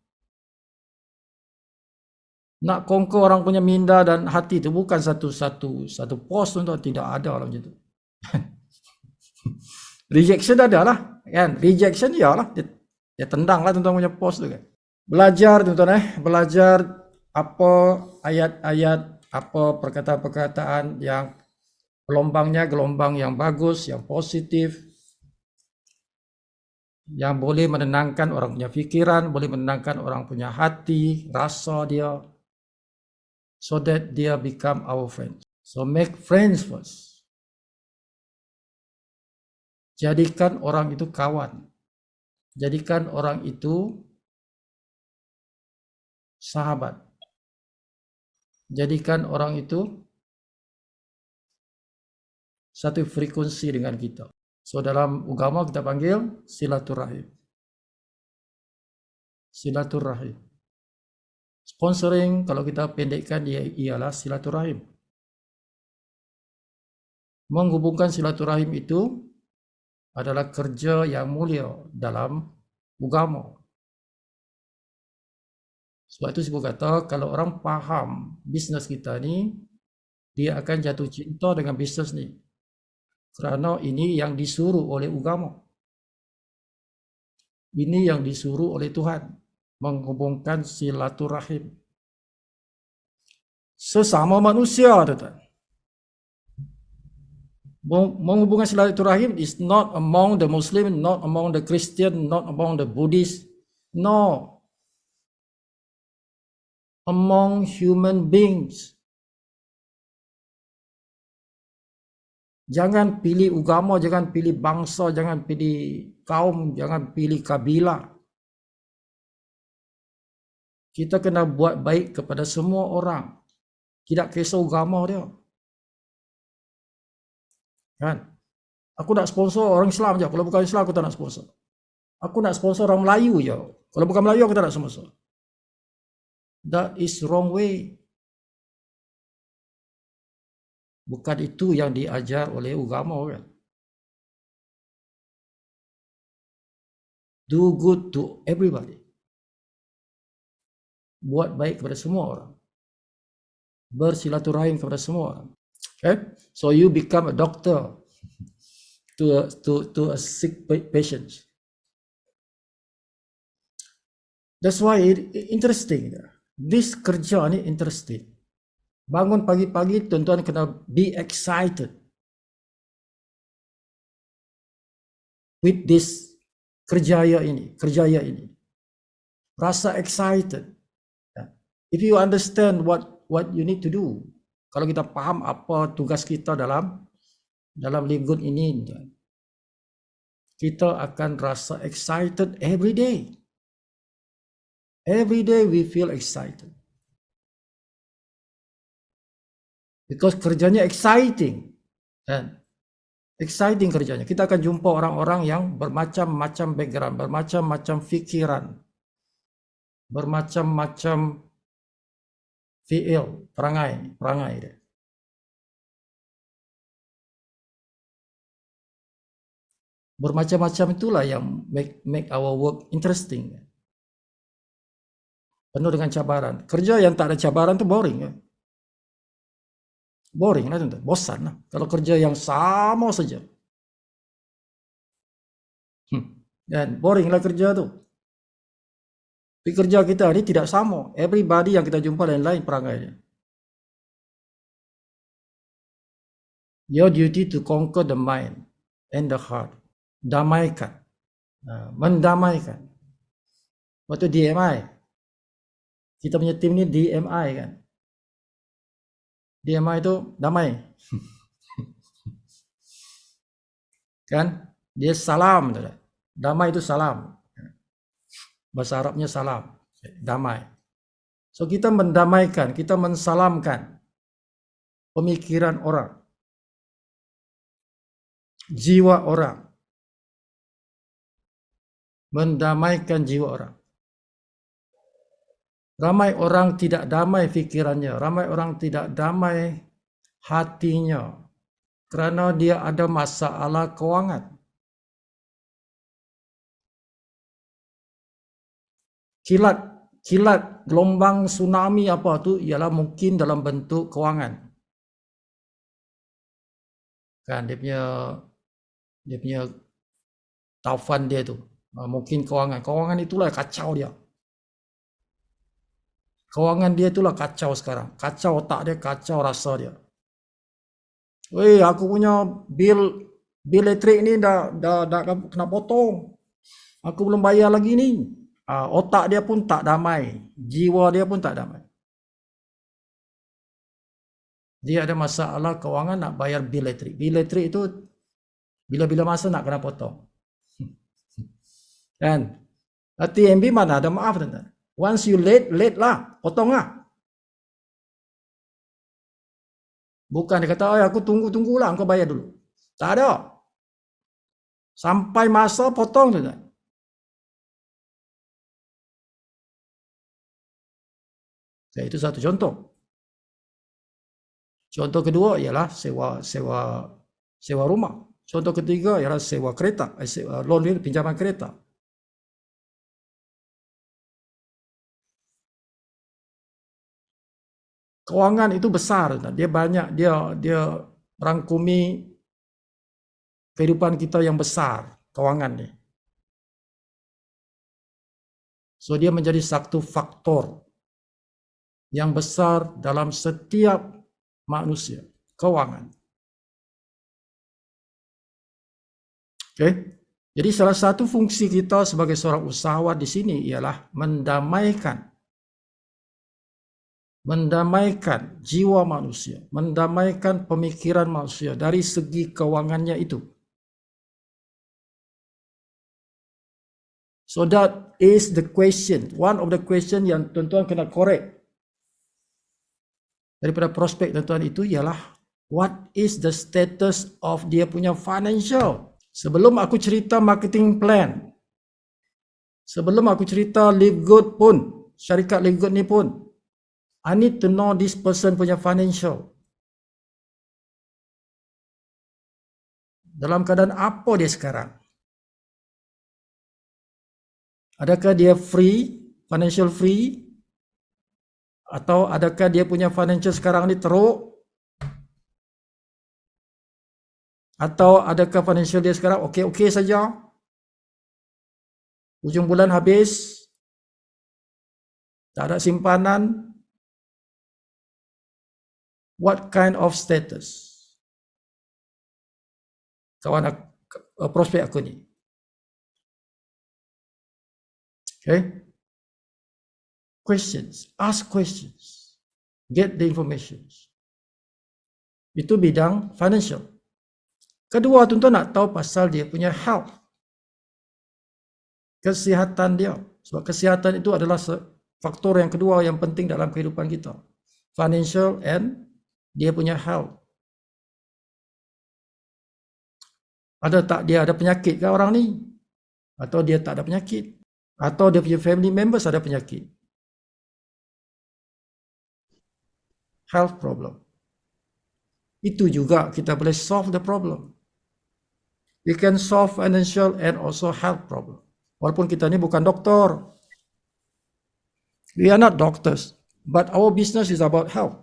Nak conquer orang punya minda dan hati itu bukan satu post untuk tidak ada orang macam itu. Rejection ada lah, kan? Rejection iyalah, dia tendang lah tuan-tuan punya post tu kan. Belajar tuan-tuan belajar apa ayat-ayat, apa perkataan-perkataan yang gelombang yang bagus, yang positif, yang boleh menenangkan orang punya fikiran, boleh menenangkan orang punya hati, rasa dia, so that dia become our friends. So make friends first. Jadikan orang itu kawan. Jadikan orang itu sahabat. Jadikan orang itu satu frekuensi dengan kita. So dalam agama kita panggil silaturahim. Silaturahim. Sponsoring kalau kita pendekkan dia ialah silaturahim. Menghubungkan silaturahim itu adalah kerja yang mulia dalam agama. Sebab itu saya kata kalau orang faham bisnes kita ni, dia akan jatuh cinta dengan bisnes ni. Kerana ini yang disuruh oleh agama. Ini yang disuruh oleh Tuhan. Menghubungkan silaturahim. Sesama manusia, tuan. Menghubungkan silaturahim is not among the Muslim, not among the Christian, not among the Buddhist. No. Among human beings. Jangan pilih agama, jangan pilih bangsa, jangan pilih kaum, jangan pilih kabilah. Kita kena buat baik kepada semua orang. Tidak kisah agama dia. Kan? Aku nak sponsor orang Islam je. Kalau bukan Islam aku tak nak sponsor. Aku nak sponsor orang Melayu je. Kalau bukan Melayu aku tak nak sponsor. That is wrong way. Bukan itu yang diajar oleh agama kan. Do good to everybody. Buat baik kepada semua orang. Bersilaturahim kepada semua orang. Okay? So you become a doctor to a sick patient. That's why it interesting. This kerja ni interesting. Bangun pagi-pagi tuan-tuan kena be excited with this kerjaya ini. Rasa excited. If you understand what you need to do, kalau kita paham apa tugas kita dalam lingkungan ini, kita akan rasa excited every day. Every day we feel excited. Because kerjanya exciting. Kan? Exciting kerjanya. Kita akan jumpa orang-orang yang bermacam-macam background, bermacam-macam fikiran, bermacam-macam fi'il, perangai dia. Bermacam-macam itulah yang make our work interesting. Penuh dengan cabaran. Kerja yang tak ada cabaran tu boring kan? Boring lah tuan-tuan, bosan lah. Kalau kerja yang sama saja. Dan boring lah kerja tu. Tapi kerja kita ni tidak sama. Everybody yang kita jumpa lain-lain perangai dia. Your duty to conquer the mind and the heart. Damaikan. Mendamaikan. Waktu DMI. Kita punya tim ni DMI kan. DMI itu damai. Kan? Dia salam. Damai itu salam. Bahasa Arabnya salam. Damai. So kita mendamaikan, kita mensalamkan pemikiran orang. Jiwa orang. Mendamaikan jiwa orang. Ramai orang tidak damai fikirannya, ramai orang tidak damai hatinya kerana dia ada masalah kewangan. Kilat gelombang tsunami apa tu ialah mungkin dalam bentuk kewangan. Kan dia punya taufan dia tu. Mungkin kewangan. Kewangan itulah kacau dia. Kewangan dia itulah kacau sekarang. Kacau otak dia, kacau rasa dia. Weh, aku punya bil elektrik ni dah kena potong. Aku belum bayar lagi ni. Otak dia pun tak damai. Jiwa dia pun tak damai. Dia ada masalah kewangan nak bayar bil elektrik. Bil Bila-bila masa nak kena potong. Kan? TMB mana ada maaf, tuan-tuan. Once you late lah, potong lah. Bukan dia kata, aku tunggulah, engkau bayar dulu. Tak ada. Sampai masa potong, tuan-tuan. Itu satu contoh. Contoh kedua ialah sewa rumah. Contoh ketiga ialah sewa kereta, loan pinjaman kereta. Kewangan itu besar, dia banyak, dia merangkumi kehidupan kita yang besar, kewangan ni. So dia menjadi satu faktor yang besar dalam setiap manusia, kewangan. Okay? Jadi salah satu fungsi kita sebagai seorang usahawan di sini ialah mendamaikan jiwa manusia, mendamaikan pemikiran manusia dari segi kewangannya itu. So that is the question, one of the question yang tuan-tuan kena korek daripada prospek tuan-tuan itu ialah what is the status of dia punya financial. Sebelum aku cerita marketing plan, sebelum aku cerita Live Good pun, syarikat Live Good ni pun, I need to know this person punya financial. Dalam keadaan apa dia sekarang? Adakah dia free, financial free? Atau adakah dia punya financial sekarang ni teruk? Atau adakah financial dia sekarang okey-okey saja? Ujung bulan habis, tak ada simpanan. What kind of status? Kawan prospek aku ni. Okay? Questions, ask questions, get the information. Itu bidang financial. Kedua, tuan-tuan nak tahu pasal dia punya health, kesihatan dia. Sebab kesihatan itu adalah faktor yang kedua yang penting dalam kehidupan kita. Financial and dia punya health. Ada tak dia ada penyakit ke orang ni? Atau dia tak ada penyakit? Atau dia punya family members ada penyakit? Health problem. Itu juga kita boleh solve the problem. We can solve financial and also health problem. Walaupun kita ni bukan doktor. We are not doctors. But our business is about health.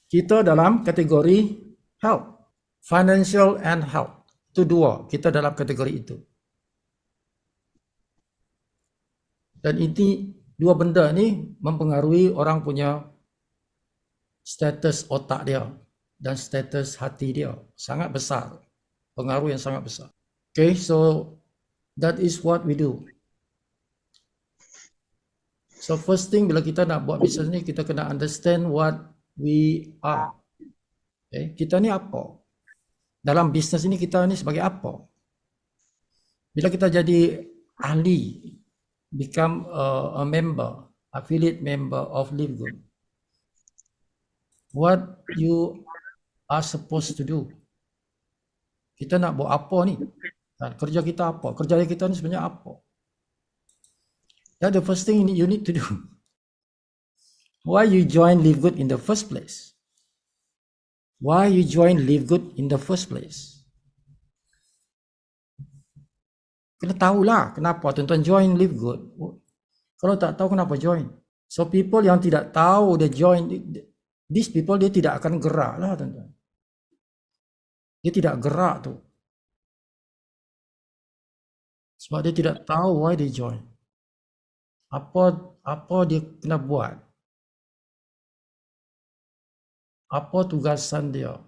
Kita dalam kategori health. Financial and health. Itu dua. Kita dalam kategori itu. Dan ini dua benda ni mempengaruhi orang punya status otak dia dan status hati dia. Sangat besar. Pengaruh yang sangat besar. Okay, so that is what we do. So first thing bila kita nak buat bisnes ni, kita kena understand what we are. Okay, kita ni apa? Dalam bisnes ini kita ni sebagai apa? Bila kita jadi ahli, become a member, affiliate member of Live Good, what you are supposed to do? Kita nak buat apa ni? Kerja kita apa? Kerja kita ni sebenarnya apa? That's the first thing you need to do. Why you join Live Good in the first place? Why you join Live Good in the first place? Kena tahulah kenapa tuan-tuan join Live Good. Kalau tak tahu kenapa join. So people yang tidak tahu dia join, these people dia tidak akan gerak lah tuan-tuan. Dia tidak gerak tu. Sebab dia tidak tahu why dia join. Apa dia kena buat? Apa tugasan dia?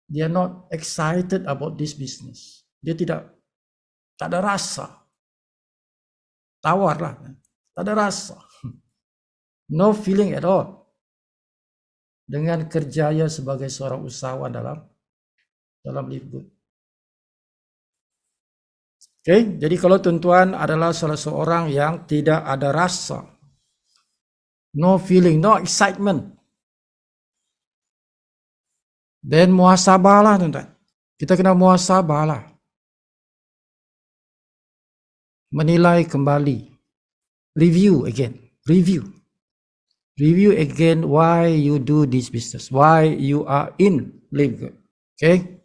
They are not excited about this business. Dia tak ada rasa. Tawarlah. Tak ada rasa. No feeling at all. Dengan kerjaya sebagai seorang usahawan dalam Live Good. Okay? Jadi kalau tuan-tuan adalah salah seorang yang tidak ada rasa, no feeling, no excitement, then muhasabah lah tuan-tuan. Kita kena muhasabah lah. Menilai kembali. Review again. Review again why you do this business. Why you are in Live Good. Okay?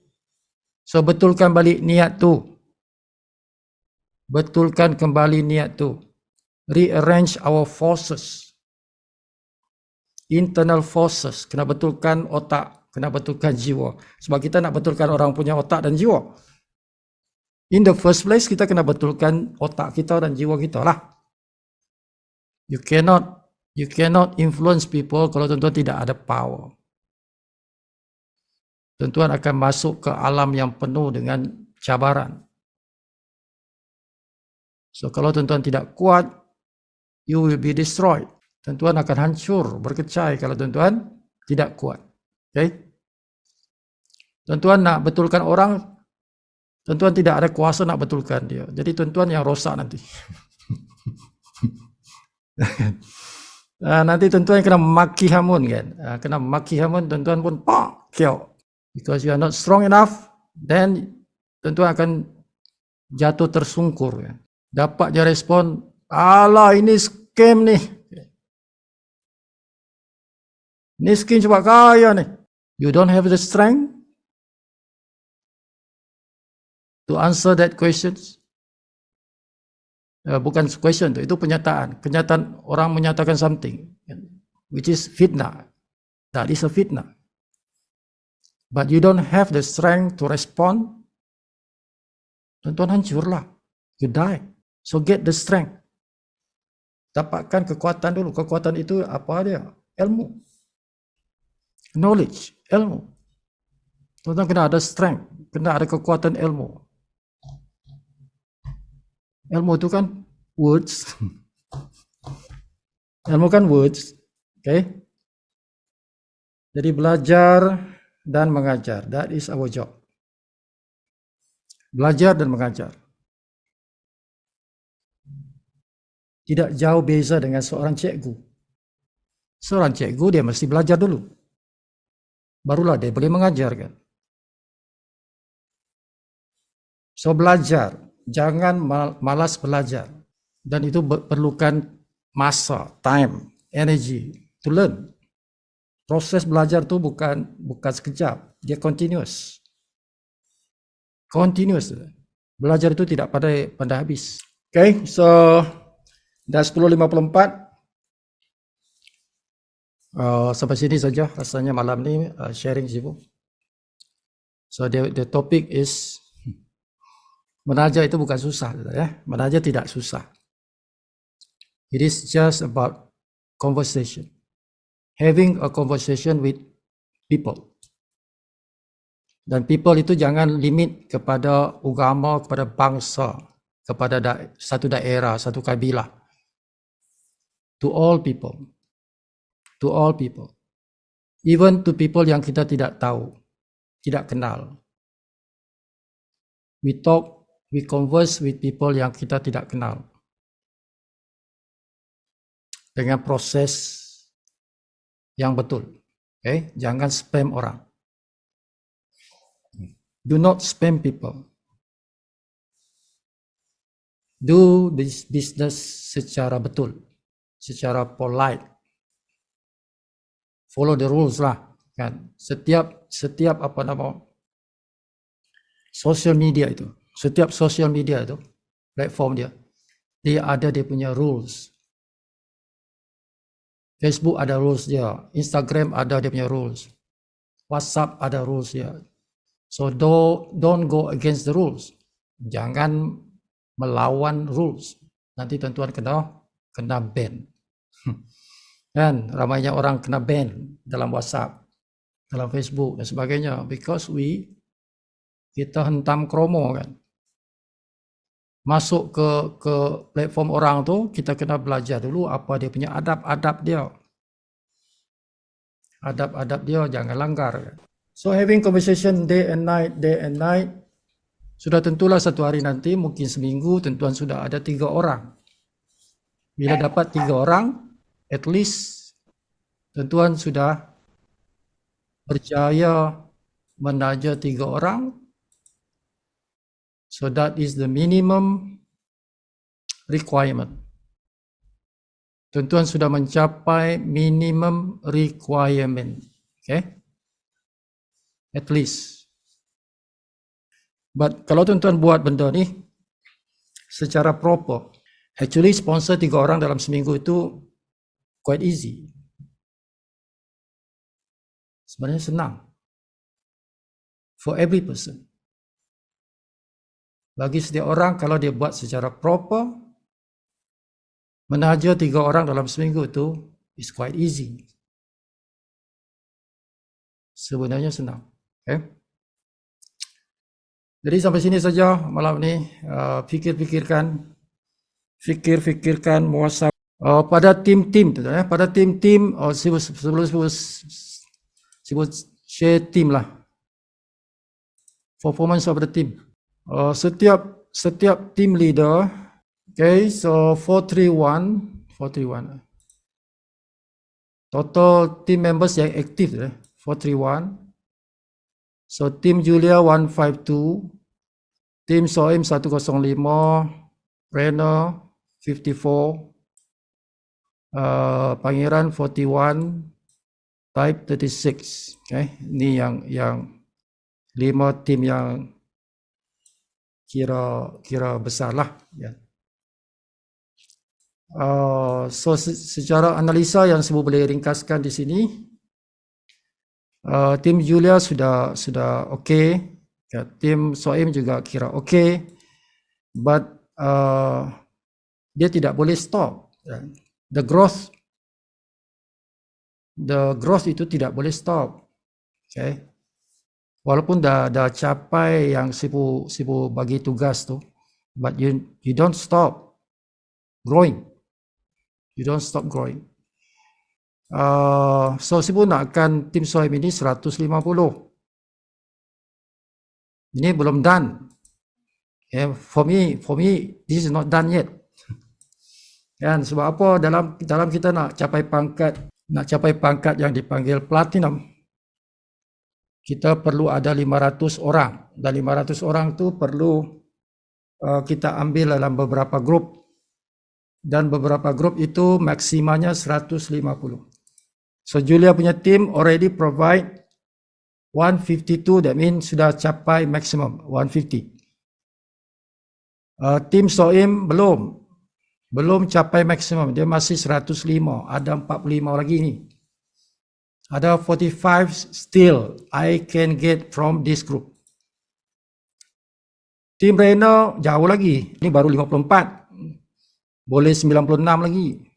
So betulkan balik niat tu. Betulkan kembali niat tu. Rearrange our forces. Internal forces. Kena betulkan otak. Kena betulkan jiwa. Sebab kita nak betulkan orang punya otak dan jiwa. In the first place, kita kena betulkan otak kita dan jiwa kita lah. You cannot influence people kalau tuan-tuan tidak ada power. Tuan-tuan akan masuk ke alam yang penuh dengan cabaran. So kalau tuan-tuan tidak kuat, you will be destroyed. Tuan-tuan akan hancur, berkecai kalau tuan-tuan tidak kuat. Okay? Tuan-tuan nak betulkan orang, tuan-tuan tidak ada kuasa nak betulkan dia. Jadi tuan-tuan yang rosak nanti. Nanti tuan-tuan kena maki hamun kan. Kena maki hamun, tuan-tuan pun kiau. Because you are not strong enough, then tuan-tuan akan jatuh tersungkur kan. Dapat dia respon, alah ini scam ni. Ni scam cuba kaya ni. You don't have the strength to answer that questions. Bukan question tu, itu penyataan. Kenyataan orang menyatakan something, which is fitnah. That is a fitnah. But you don't have the strength to respond. Tuan-tuan hancurlah. You die. So get the strength. Dapatkan kekuatan dulu. Kekuatan itu apa dia? Ilmu. Knowledge. Ilmu. Tuan-tuan kena ada strength. Kena ada kekuatan ilmu. Ilmu itu kan words. Ilmu kan words. Okay. Jadi belajar dan mengajar. That is our job. Belajar dan mengajar. Tidak jauh beza dengan seorang cikgu. Seorang cikgu dia mesti belajar dulu. Barulah dia boleh mengajar kan. So belajar. Jangan malas belajar. Dan itu perlukan masa, time, energy to learn. Proses belajar tu bukan sekejap. Dia continuous. Continuous. Belajar itu tidak pandai habis. Okay, so dah 10.54. Sampai sini saja rasanya malam ni sharing sibuk. So the topic is menaja itu bukan susah, ya. Menaja tidak susah. It is just about conversation. Having a conversation with people. Dan people itu jangan limit kepada agama, kepada bangsa, kepada satu daerah, satu kabilah. To all people. To all people. Even to people yang kita tidak tahu, tidak kenal. We converse with people yang kita tidak kenal. Dengan proses yang betul. Okay? Jangan spam orang. Do not spam people. Do this business secara betul. Secara polite. Follow the rules lah. Kan? Setiap apa nama social media itu. Setiap social media itu, platform dia ada dia punya rules. Facebook ada rules dia, Instagram ada dia punya rules, WhatsApp ada rules dia. So don't go against the rules. Jangan melawan rules. Nanti tuan-tuan kena ban. Kan ramainya orang kena ban dalam WhatsApp, dalam Facebook dan sebagainya because kita hentam kromo kan. Masuk ke platform orang tu, kita kena belajar dulu apa dia punya adab-adab dia. Adab-adab dia jangan langgar. So having conversation day and night, Sudah tentulah satu hari nanti, mungkin seminggu, tentuan sudah ada 3 orang. Bila dapat 3 orang, at least tentuan sudah berjaya menaja 3 orang. So that is the minimum requirement. Tentuan sudah mencapai minimum requirement. Okay? At least. But kalau tuan-tuan buat benda ni secara proper, actually sponsor 3 orang dalam seminggu itu quite easy. Sebenarnya senang. For every person. Bagi setiap orang, kalau dia buat secara proper, menaja 3 orang dalam seminggu itu is quite easy. Sebenarnya senang. Okay? Jadi sampai sini saja malam ni. Fikir-fikirkan muasabah pada tim-tim, pada tim-tim. Sebut share tim lah. Performance of the team. Setiap team leader. Okay, so 431. Total team members yang aktif 431. So team Julia 152, team Soim 105, Rena 54, Pangeran 41, Type 36. Okay, ini yang 5 team yang kira besar lah. Ya. So secara analisa yang saya boleh ringkaskan di sini. Tim Julia sudah okey, ya, tim Soim juga kira okey, but dia tidak boleh stop. The growth itu tidak boleh stop. Okay. Walaupun dah capai yang sibu bagi tugas tu, but you don't stop growing. You don't stop growing. So sibu nakkan tim Soim ini 150. Ini belum done. For me this is not done yet. Kan, sebab apa, dalam kita nak capai pangkat yang dipanggil platinum, kita perlu ada 500 orang. Dan 500 orang tu perlu kita ambil dalam beberapa grup. Dan beberapa grup itu maksimanya 150. So Julia punya team already provide 152, that means sudah capai maximum 150. Tim Soim belum capai maksimum, dia masih 105, ada 45 lagi ni. Ada 45 still I can get from this group. Tim Rena jauh lagi, ini baru 54, boleh 96 lagi.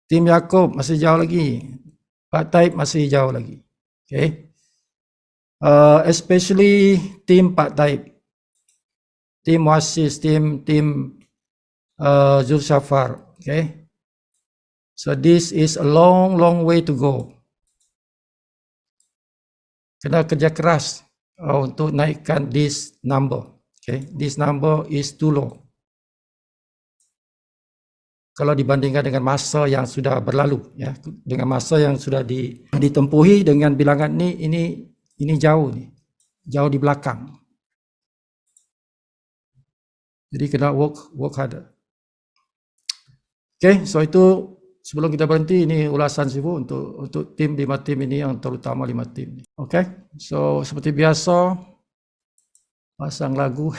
Tim Yaakob masih jauh lagi. Pak Taib masih jauh lagi. Okay. Especially tim Pak Taib. Tim Wasis, tim Zulshafar. Okay. So this is a long way to go. Kena kerja keras untuk naikkan this number. Okay. This number is too low. Kalau dibandingkan dengan masa yang sudah berlalu, ya, dengan masa yang sudah ditempuhi dengan bilangan ini jauh di belakang. Jadi kena work harder. Okay, so itu sebelum kita berhenti, ini ulasan sibu untuk tim 5 tim ini, yang terutama 5 tim. Okay, so seperti biasa pasang lagu.